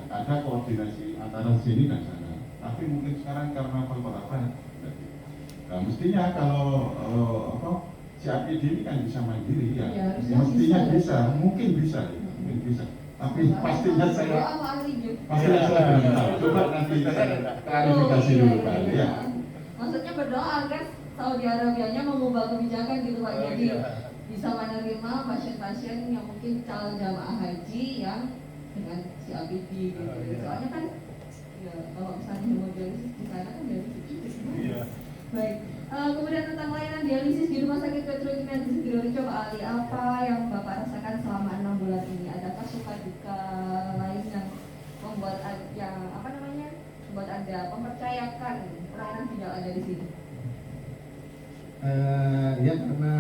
Ada koordinasi antara sini dan sana. Tapi mungkin sekarang karena faktor apa? Nah, mestinya kalau CAPD ini kan bisa mandiri ya, mestinya bisa, mungkin bisa, mungkin bisa. Tapi pastinya saya belum tahu. Coba nanti saya klarifikasi dulu Pak. Ya. Maksudnya berdoa agar Saudi Arabianya mengubah kebijakan gitu Pak, jadi bisa menerima pasien-pasien yang mungkin calon jamaah haji yang dengan CAPD gitu. Soalnya kan ya kalau misalnya hemodialisis di sana kan dialisis itu sebenarnya. Baik, kemudian tentang layanan dialisis di Rumah Sakit Petrokimia Gresik Sidoarjo, Pak Ali, apa yang Bapak rasakan selama 6 bulan ini? Adakah suka duka lain yang membuat membuat Anda mempercayakan pelayanan ginjal Anda di sini? Ya karena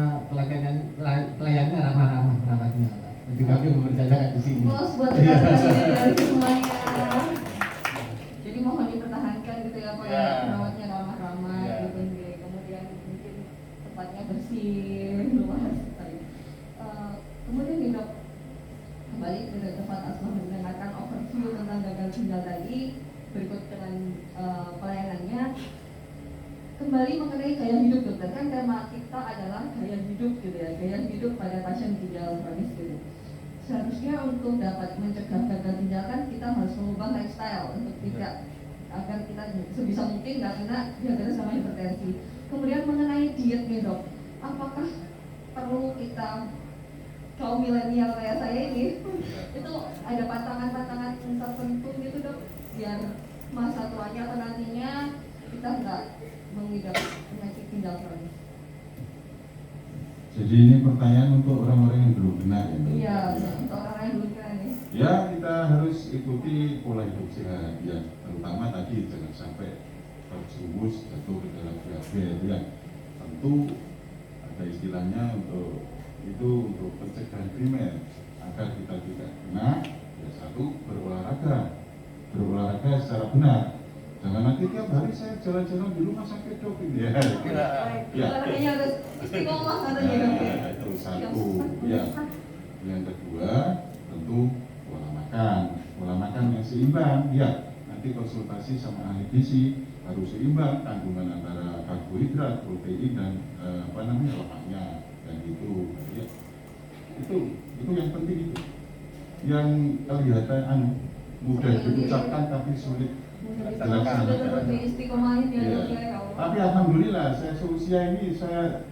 pelayannya ramah-ramah perawatnya. Jadi kami mempercayakan di sini. Bos buat dialisis semuanya. Jadi mohon dipertahankan gitu ya Pak, perawatnya ramah-ramah gitu, kemudian mungkin tempatnya bersih, luas. Kemudian nih dok, kembali ke tempat Asma mendengarkan overview tentang gagal ginjal tadi, berikut dengan pelayanannya. Kembali mengenai gaya hidup dokter, kan tema kita adalah gaya hidup gitu ya, gaya hidup pada pasien ginjal kronis gitu. Seharusnya untuk dapat mencegah gagal ginjal kan kita harus mengubah lifestyle untuk tidak agar kita sebisa mungkin nggak kena diabetes sama hipertensi. Kemudian mengenai diet nih dok, apakah perlu kita kaum milenial kayak saya ini itu ada pantangan-pantangan tertentu gitu dok, biar masa tuanya atau nantinya kita nggak mengidap penyakit ginjal kronis? Jadi ini pertanyaan untuk orang-orang yang belum benar ya. Iya, untuk orang yang belum kena nih. Ya kita harus ikuti pola hidup sehat ya, terutama tadi jangan sampai terjerumus jatuh ke dalam diabetes ya. Tentu ada istilahnya untuk pencegahan primer agar kita tidak kena. Ya satu, berolahraga secara benar. Jangan nanti tiap hari saya jalan-jalan di rumah sakit dok ini ya. Olahraganya harus istiqomah katanya dok. Itu satu ya. Yang kedua tentu pola makan yang seimbang ya. Nanti konsultasi sama ahli gizi harus seimbang kandungan antara karbohidrat, protein dan lemaknya dan itu ya. Itu yang penting itu. Yang kelihatan mudah diucapkan tapi sulit dilaksanakan. Ya. Tapi alhamdulillah saya seusia ini saya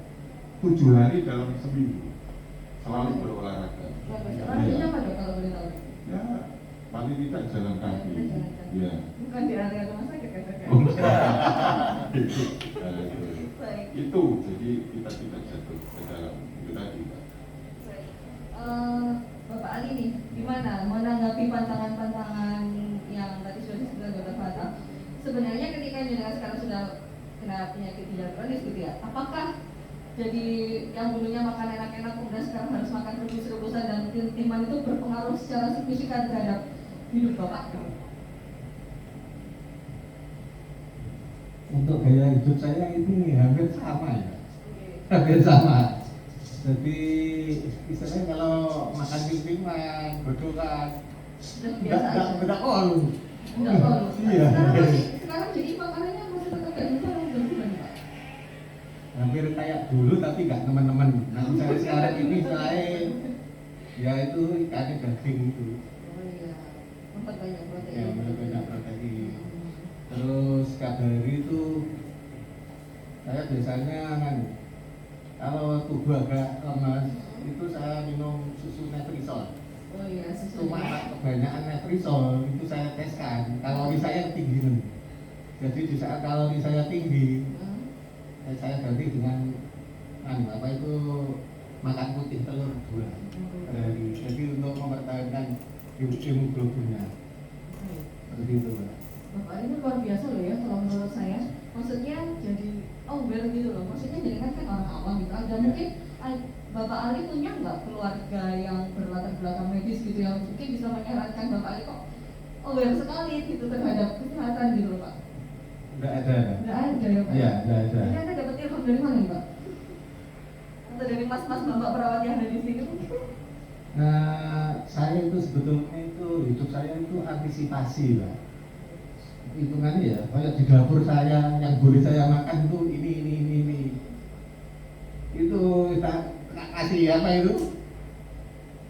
7 hari dalam seminggu selalu berolahraga. Olahraganya apa dok kalau boleh tahu? Ya paling tidak jalan kaki. Ya. Bukan di area rumah sakit kan dok? Itu jadi kita tidak jatuh ke dalam itu tadi. Bapak Ali gimana menanggapi pantangan-pantangan yang tadi sudah disebutkan Dr. Fatah? Sebenarnya ketika jenengan sekarang sudah kena penyakit ginjal kronis gitu ya, apakah jadi yang dulunya makan enak-enak kemudian sekarang harus makan rebus-rebusan dan timan itu berpengaruh secara signifikan terhadap hidup Bapak? Untuk gaya hidup saya ini hampir sama ya, hampir sama. Jadi istilahnya kalau makan ping-pingan, godokan, Sudah biasa aja. tidak kolu. Enggak tahu. Iya. Sekarang jadi makanannya masih tetap kayak gitu atau gimana Pak? Hampir kayak dulu tapi nggak teman-teman. Nah saya sekarang ini saya ya itu ikannya daging itu. Oh iya, memperbanyak protein. Ya banyak protein. Terus kabari itu saya biasanya kan kalau tubuh agak lemas itu saya minum susu Nutrisol. Oh iya, Cuma sesuai. kebanyakan Nutrisol itu saya teskan kalori saya ketinggian. Jadi di saat kalori saya tinggi saya ganti dengan apa itu makan putih telur 2 per hari. Jadi untuk mempertahankan hemoglobinnya seperti itu Pak. Bapak ini luar biasa loh ya kalau menurut saya. Maksudnya jadi aware gitu loh. Maksudnya jadi kan orang awam gitu. Ada mungkin Bapak Ali punya nggak keluarga yang berlatar belakang medis gitu yang mungkin bisa menyarankan Bapak Ali kok aware sekali gitu terhadap kesehatan gitu loh Pak? Enggak ada. Nggak ada ya Pak? Iya, nggak ada. Jadi Anda dapat ilmu dari mana nih Pak? Atau dari mas-mas bapak perawat yang ada di sini? Nah, saya itu sebetulnya itu hidup saya itu antisipasi lah. Hitungannya ya, kayak di dapur saya yang boleh saya makan tuh ini. Itu kita kasih apa itu?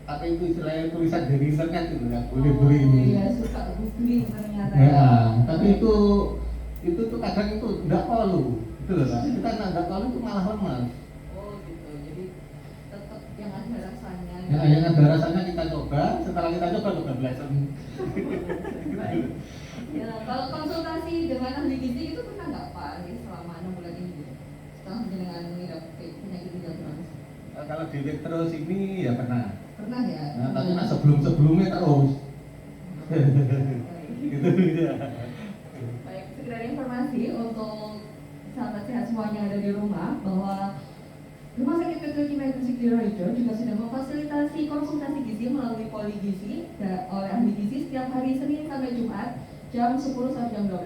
Apa itu istilahnya tulisan dari internet itu nggak boleh beli ini. Iya, suka googling ternyata. Ya, tapi itu tuh kadang itu nggak perlu, itu loh Pak. Kita nggak perlu itu malah lemas. Oh gitu, jadi tetap yang ada rasanya. Ya, yang ada rasanya kita coba, setelah kita coba kebablasan. Ya, kalau konsultasi dengan ahli gizi itu pernah nggak Pak Ali selama 6 bulan ini? Gitu? Setelah dengan mengidap penyakit ginjal kronis? Kalau diet terus ini ya pernah. Pernah ya? Nah, tapi nah sebelumnya terus. Gitu ya. Baik, sekedar informasi untuk sahabat sehat semuanya yang ada di rumah bahwa Rumah Sakit Petrokimia Gresik Sidoarjo juga sudah memfasilitasi konsultasi gizi melalui poligizi oleh ahli gizi setiap hari Senin sampai Jumat jam 10 sampai jam 12.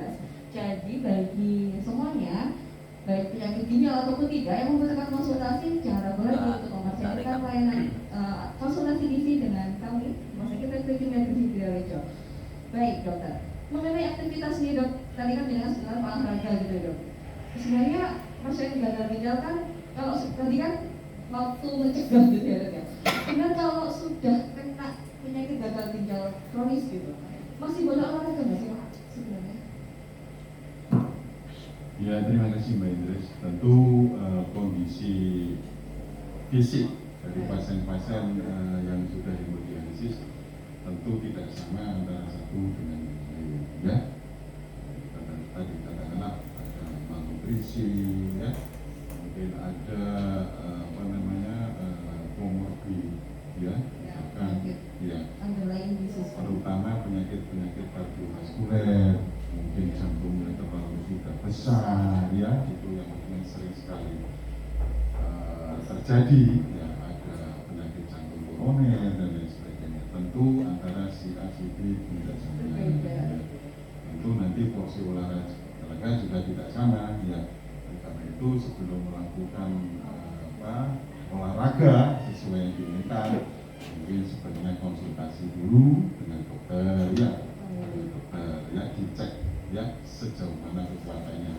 Jadi bagi semuanya baik penyakit ginjal ataupun tidak yang membutuhkan konsultasi jangan ragu lagi untuk mempercayakan layanan konsultasi gizi dengan kami Rumah Sakit Petrokimia Gresik Sidoarjo. Baik dokter, mengenai aktivitas nih dok, tadi kan dengan sebenarnya olahraga gitu dok. Sebenarnya pasien gagal ginjal kan kalau tadi kan waktu mencegah gitu ya dok ya. Kemudian kalau sudah kena penyakit gagal ginjal kronis gitu, masih boleh olahraga nggak sih Pak sebenarnya? Ya, terima kasih Mbak Idris. Tentu kondisi fisik dari pasien-pasien yang sudah hemodialisis tentu tidak sama antara satu dengan yang lain, ya. Tadi katakanlah ada malnutrisi, ya. Mungkin ada komorbid, ya, misalkan, ya. Underlying disease. Terutama penyakit-penyakit kardiovaskuler, mungkin jantungnya terlalu sudah besar, ya, itu yang mungkin sering sekali terjadi, ya, ada penyakit jantung koroner dan lain sebagainya. Tentu antara si A, si B tidak sama, ya. Tentu nanti porsi olahraga juga tidak sama, ya. Karena itu sebelum melakukan olahraga sesuai yang diminta, mungkin sebaiknya konsultasi dulu dengan dokter, ya, dicek, ya, sejauh mana kekuatannya.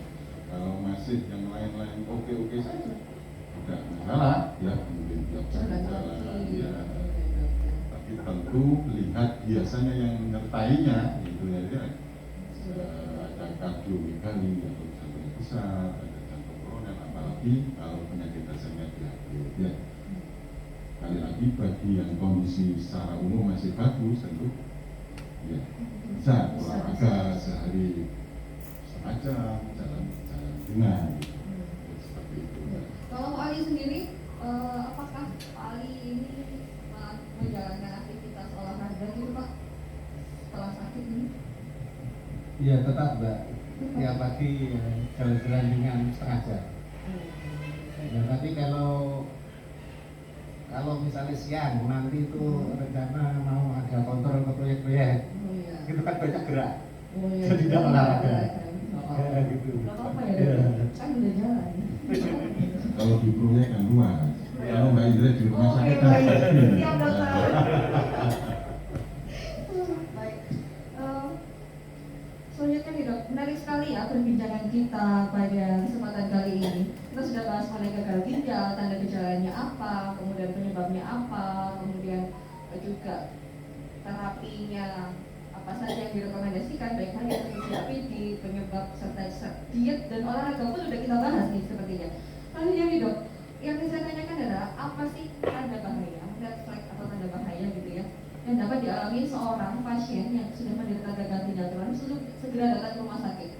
Kalau masih yang lain-lain oke-oke saja, tidak masalah, ya, mungkin tiap jalan, ya. Tapi tentu lihat biasanya yang menyertainya, itu ya, ada kardiomegali atau jantung besar, ada jantung koroner, apalagi kalau penyakit dasarnya diabetes, ya. Kali lagi bagi yang kondisi secara umum masih bagus tentu ya bisa olahraga sehari setengah jam, jalan ringan gitu. Seperti itu. Kalau Pak Ali sendiri, apakah Pak Ali ini menjalankan aktivitas olahraga gitu Iya tetap Mbak, tiap pagi jalan-jalan dengan setengah jam. Ya, tapi kalau misalnya siang nanti itu rencana mau ada kontrol ke proyek-proyek, Oh iya. itu kan banyak gerak. Oh iya. Jadi tidak olahraga. Ya, gitu. nggak apa-apa ya, Iya. Dok. Kan udah jalan. Kalau di proyek kan luas. Kalau Mbak Indra di rumah Oke, sakit kan baik. pasti. Siap, Dokter. Baik. Selanjutnya nih Dok, menarik sekali ya perbincangan kita pada kesempatan kali ini. Kita sudah bahas mengenai gagal ginjal, tanda gejalanya apa, kemudian penyebabnya apa, kemudian juga terapinya apa saja yang direkomendasikan, baik hanya seperti APD, penyebab serta diet dan olahraga pun sudah kita bahas nih sepertinya. Lalu yang nih Dok, yang saya tanyakan adalah apa sih tanda bahaya, red flag atau tanda bahaya gitu ya, yang dapat dialami seorang pasien yang sudah menderita gagal ginjal kronis untuk segera datang ke rumah sakit.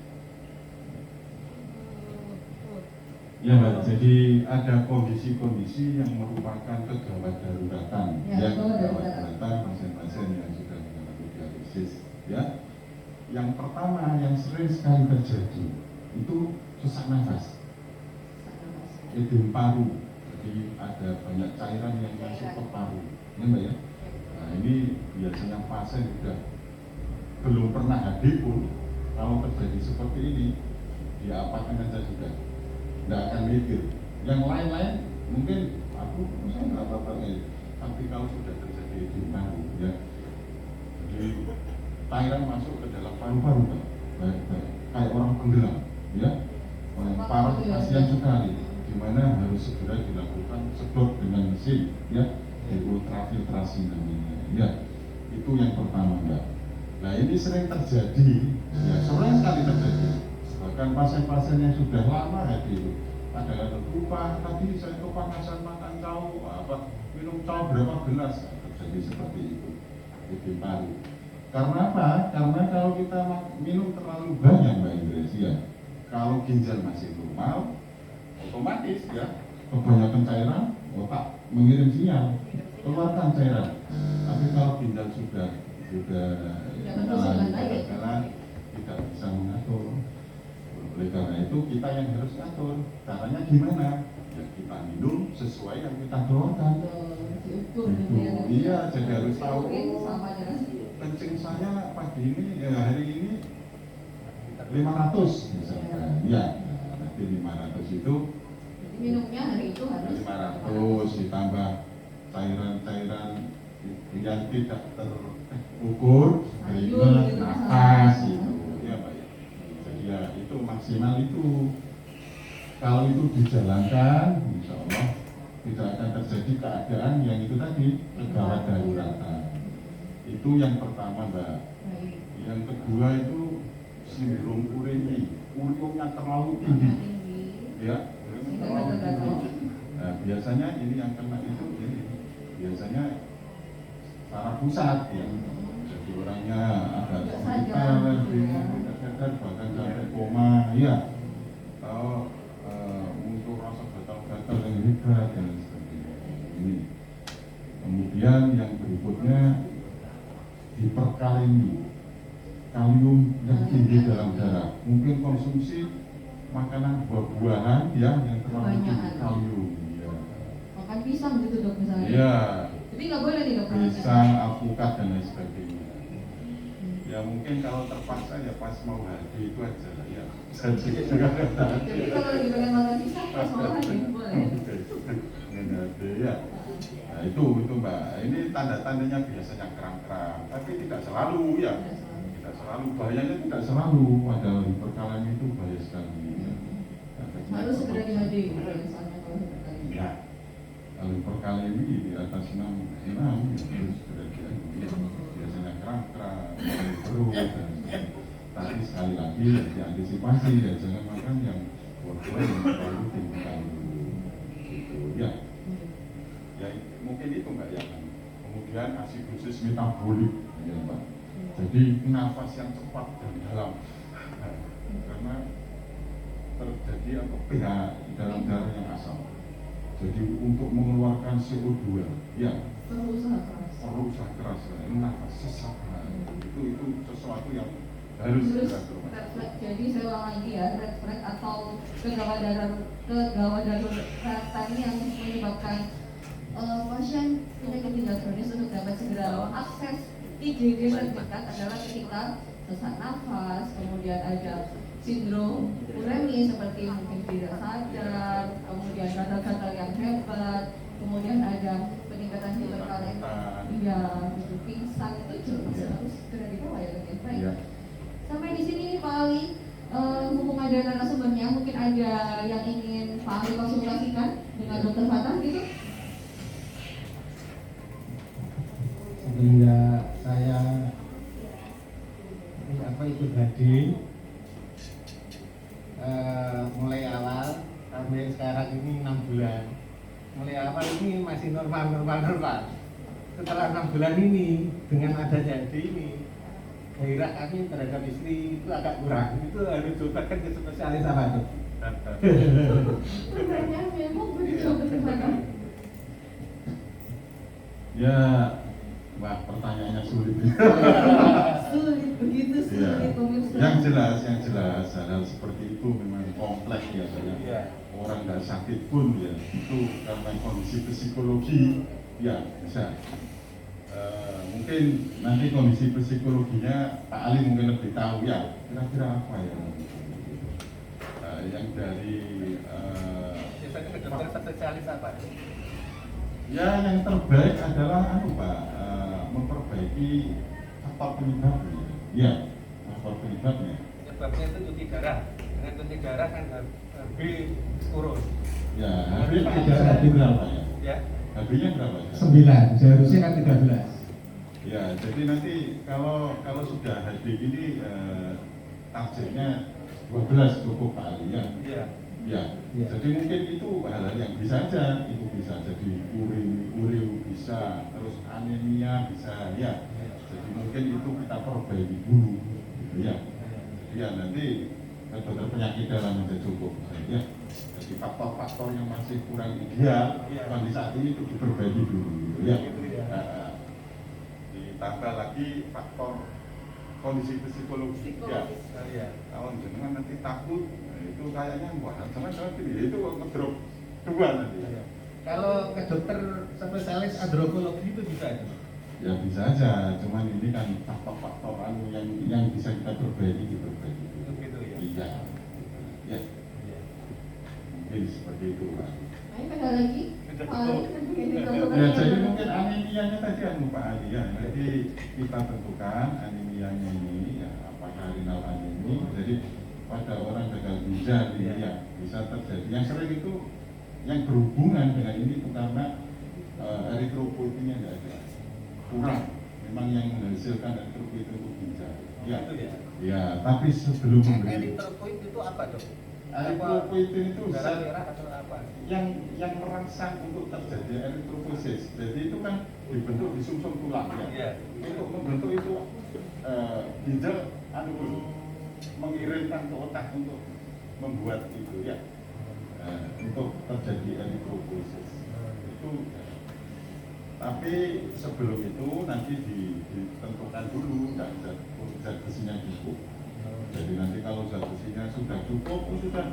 Ya Mbak, jadi ada kondisi-kondisi yang merupakan kegawat daruratan, Ya, kegawat gawat daruratan pasien-pasien yang sudah mengalami dialisis. Ya, yang pertama yang sering sekali terjadi itu sesak nafas, edem paru. Jadi ada banyak cairan yang masuk ke paru, ya Mbak ya. Nah ini biasanya pasien sudah belum pernah HD pun, kalau terjadi seperti ini, dia apakan aja sudah, tidak akan mikir. Yang lain-lain mungkin aku saya nggak apa-apa, tapi kalau sudah terjadi di paru, ya, jadi cairan masuk ke dalam paru-paru, kayak orang penggelam, ya, parah kasihan sekali, di mana harus segera dilakukan sedot dengan mesin, ya, ultrafiltrasi namanya, ya, itu yang pertama Mbak. Nah ini sering terjadi, ya sering sekali terjadi. Bahkan pasien-pasien yang sudah lama itu adalah lupa tadi saya kepanasan makan tahu minum tahu berapa gelas, terjadi seperti itu di paru. Karena apa? Karena kalau kita minum terlalu banyak Mbak Indres, ya, kalau ginjal masih normal, otomatis ya kebanyakan cairan otak mengirim sinyal keluarkan cairan. Tapi kalau ginjal sudah tidak bisa mengatur. Oleh karena itu kita yang harus atur. Caranya gimana? Ya kita minum sesuai yang kita doakan. Iya, jadi harus tahu. Kencing saya pagi ini, ya hari ini 500 misalkan. Ya, nanti 500 itu. Minumnya hari itu harus 500 ditambah cairan-cairan yang tidak terukur, keringat, nafas itu, ya Pak ya. Jadi ya itu maksimal itu. Kalau itu dijalankan, insya Allah tidak akan terjadi keadaan yang itu tadi, kegawat daruratan. Itu yang pertama Mbak. Yang kedua itu sindrom uremi, uriumnya terlalu tinggi, ya. Nah, biasanya ini yang kena itu ini biasanya saraf pusat ya. Jadi orangnya agak kesulitan, tidak sadar bahkan sampai koma, ya. Atau untuk rasa gatal-gatal yang hebat dan sebagainya. Ini. Kemudian yang berikutnya hiperkalemi, kalium yang tinggi dalam darah. Mungkin konsumsi makanan buah-buahan yang terlalu tinggi kalium, ya. Makan pisang gitu Dok misalnya. Iya. Jadi nggak boleh nih Dok. Pisang, alpukat dan lain sebagainya. Ya mungkin kalau terpaksa ya pas mau hadi itu aja lah ya. Jadi kalau lagi pengen makan pisang pas mau hadi boleh. Ya. Nah itu Mbak. Ini tanda-tandanya biasanya kram-kram, tapi tidak selalu ya. Tidak selalu, bahayanya tidak selalu. Padahal hiperkalemi itu bahaya sekali. Harus segera di-HD soalnya kalau hiperkalemi. Ya. Kalau hiperkalemi di atas 6 harus segera di-HD. Biasanya kram-kram, perut dan sebagainya. Tapi sekali lagi diantisipasi ya, jangan makan yang buah-buah yang terlalu tinggi kalium. Gitu ya. Ya mungkin itu Mbak ya. Kemudian asidosis metabolik ya Mbak. Jadi nafas yang cepat dan dalam. Karena terjadi pH dalam darah yang asam. Jadi untuk mengeluarkan CO2 ya Perlu usaha keras. nafas sesak. Itu sesuatu yang harus Terus segera ke rumah red sakit. flag, jadi saya ulang lagi ya, red flag atau kegawat daruratan yang menyebabkan pasien penyakit ginjal kronis untuk dapat segera mengakses IGD terdekat adalah ketika sesak nafas, kemudian ada sindrom uremi seperti mungkin tidak sadar, kemudian gatal-gatal yang hebat, kemudian ada peningkatan hiperkalem, ya, gitu, pingsan, itu jelas harus segera dibawa ya dok ya. Baik. Iya. Sampai di sini Pak Ali, mumpung ada narasumbernya, mungkin ada yang ingin Pak Ali konsultasikan dengan Dokter Fatah gitu? Sehingga saya ikut hadir mulai awal sampai sekarang ini 6 bulan. Mulai awal ini masih normal. Setelah 6 bulan ini dengan adanya ini, gairah kami terhadap istri itu agak kurang. Itu harus cobakan ke spesialis apa tuh? Pertanyaan memang begitu Dokter Fatah. Ya, wah pertanyaannya sulit. Sulit, begitu Iya. sulit pemirsa. Yang jelas hal seperti itu memang kompleks biasanya. Iya. Orang nggak sakit pun ya itu karena kondisi psikologi ya bisa. Mungkin nanti kondisi psikologinya Pak Ali mungkin lebih tahu ya kira-kira apa ya. Yang dari Biasanya ke dokter spesialis apa? ya yang terbaik adalah Pak, memperbaiki faktor penyebabnya. Ya, faktor penyebabnya. Sebabnya itu cuci darah. Dengan cuci darah kan HB turun. Ya, HB berapa ya? Ya. HB-nya berapa ya? 9, seharusnya kan 13. Ya, jadi nanti kalau sudah HD ini targetnya 12 cukup Pak Ali ya. Iya. Ya, Ya. jadi mungkin itu hal-hal yang bisa aja, itu bisa jadi urin bisa, terus anemia bisa, ya. Jadi mungkin itu kita perbaiki dulu, gitu ya. Jadi ya nanti dokter penyakit dalam aja cukup, ya. Jadi faktor-faktor yang masih kurang ideal, kondisi saat ini itu diperbaiki dulu, gitu ya. Ditambah lagi faktor kondisi psikologi, ya. Iya. Kalau jenengan nanti takut, nah itu kayaknya wah jangan gini, itu ngedrop 2 nanti. Iya. Kalau ke dokter spesialis andrologi itu bisa ya? Ya bisa aja, cuman ini kan faktor-faktor yang bisa kita perbaiki diperbaiki. Begitu ya? Iya. Ya, Iya. mungkin seperti itu Pak. Ayo ada lagi? Sudah Pak Ali, cukup. mungkin Ya, dikonsultasikan. jadi mungkin anemianya tadi Pak Ali ya. Nanti kita tentukan anemianya ini ya apakah renal anemi. Jadi pada orang gagal ginjal ini ya bisa terjadi. Yang sering itu yang berhubungan dengan ini itu karena eritropoietinnya enggak ada, kurang. Memang yang menghasilkan eritropoietin itu ginjal. Ya, Itu ya? ya. Tapi sebelum memberi Eritropoid itu apa dok? eritropoietin itu Darah zat merah atau apa? yang merangsang untuk terjadi eritropoiesis. Jadi itu kan dibentuk di sumsum tulang ya. Iya. Untuk membentuk itu ginjal mengirimkan ke otak untuk membuat itu ya. Untuk terjadi eritropoiesis. Itu tapi sebelum itu nanti ditentukan dulu zat besinya cukup. Jadi nanti kalau zat besinya sudah cukup, sudah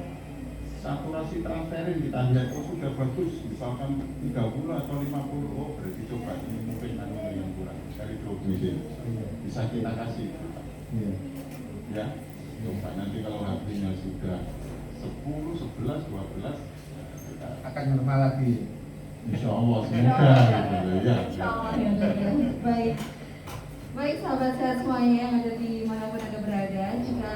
saturasi transferin kita lihat sudah bagus, misalkan 30 atau 50, oh berarti coba ini mungkin yang kurang eritropoietin bisa kita kasih Iya. ya. Coba nanti kalau HB-nya sudah 10, 11, 12 kita Akan normal lagi. insya Allah semoga gitu ya. Insya Allah ya dok ya. Baik. Baik sahabat sehat semuanya yang ada di manapun Anda berada, jika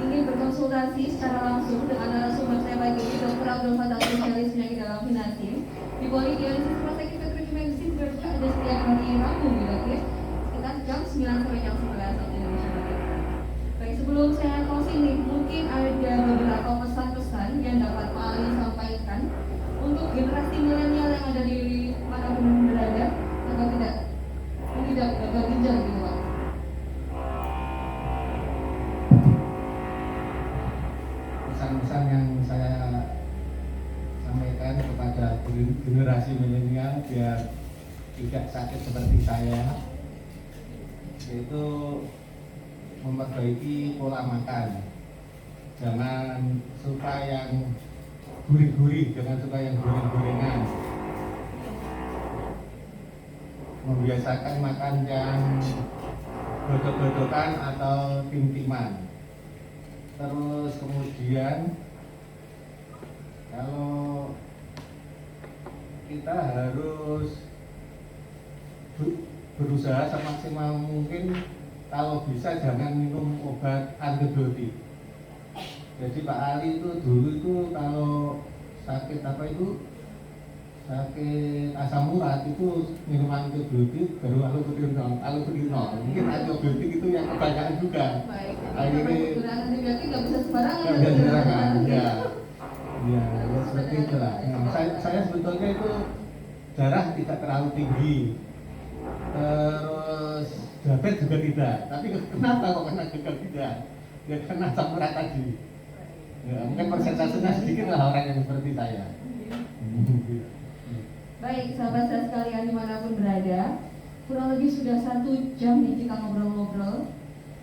ingin berkonsultasi secara langsung dengan narasumber saya pagi ini, Dr. Abdul Fatah, spesialis penyakit dalam finasim di Polidialisis Rumah Sakit Petrochemical Medicine berada setiap hari Rabu ya, sekitar jam 9 sampai jam 11 waktu Indonesia Barat. Baik, sebelum saya closing nih, mungkin ada beberapa pesan-pesan yang dapat Pak Ali sampaikan untuk generasi milenial yang ada di manapun berada agar tidak gagal ginjal gitu Pak. Pesan-pesan yang saya sampaikan kepada generasi milenial biar tidak sakit seperti saya, yaitu memperbaiki pola makan. Jangan suka yang gurih-gurih, jangan suka yang goreng-gorengan. Membiasakan makan yang godok-godokan atau tim-timan. Terus kemudian kalau kita harus berusaha semaksimal mungkin, kalau bisa jangan minum obat antibiotik. Jadi Pak Ali itu dulu itu kalau sakit sakit asam urat itu minum antibiotik baru allopurinol. Mungkin antibiotik itu yang kebanyakan juga. Baik, Akhirnya penggunaan antibiotik nggak bisa sembarangan. nggak bisa sembarangan, ya seperti itulah. Nah, saya sebetulnya itu darah tidak terlalu tinggi, terus diabetes juga tidak. Tapi kenapa kok kena gagal tidak? Ya kena asam urat tadi. Ya, mungkin persentasenya sedikit lah orang yang seperti saya. Baik, sahabat saya sekalian dimanapun berada, kurang lebih sudah 1 jam nih kita ngobrol-ngobrol.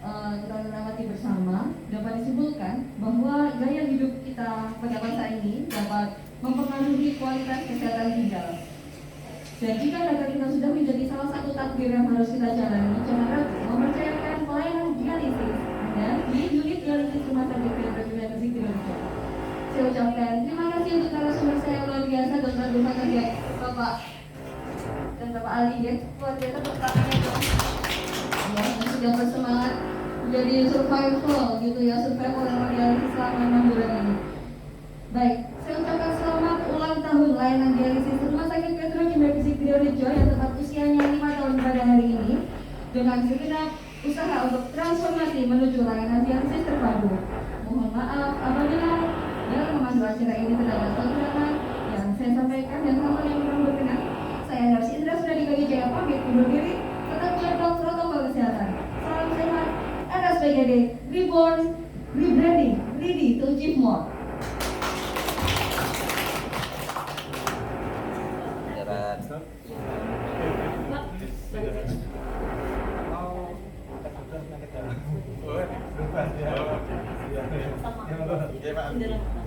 Kita lewati bersama, dapat disimpulkan bahwa gaya hidup kita pada masa ini dapat mempengaruhi kualitas kesehatan ginjal. Dan jika data kita sudah menjadi salah satu takdir yang harus kita jalani, jangan ragu mempercayakan pelayanan dialisis Anda di unit dialisis Rumah Sakit Pembangunan Fisik Indonesia. Saya ucapkan terima kasih untuk narasumber saya luar biasa, Dr. Dufan ya, Bapak dan Bapak Ali ya, luar biasa pertanyaannya dong. Ya, yang sudah bersemangat menjadi survival gitu ya, survival yang dialisis selama 6 bulan ini. Baik, saya ucapkan selamat ulang tahun layanan dialisis Rumah Sakit Petrokimia Fisik Triyorejo yang tepat usianya 5 tahun pada hari ini, dengan segenap usaha untuk transformasi menuju layanan dialisis terpadu. Mohon maaf apabila dalam memandu acara ini terdapat kekurangan yang saya sampaikan dan hal yang kurang berkenan. Saya Narsi Indra sudah dibagi Jaya pamit undur diri. Tetap jaga protokol kesehatan. Salam sehat. RSPGD Reborn, Rebranding, Ready to Achieve More.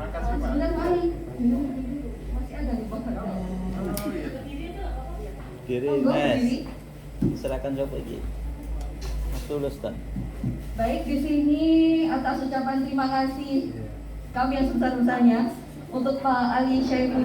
Makasih Pak. Sebentar Pak Ali. Masih ada di bawah. Diri Monggo, Mas, berdiri. silakan jawab lagi. Mas Tulus kan. Baik, di sini atas ucapan terima kasih kami yang sebesar-besarnya untuk Pak Ali Syaiful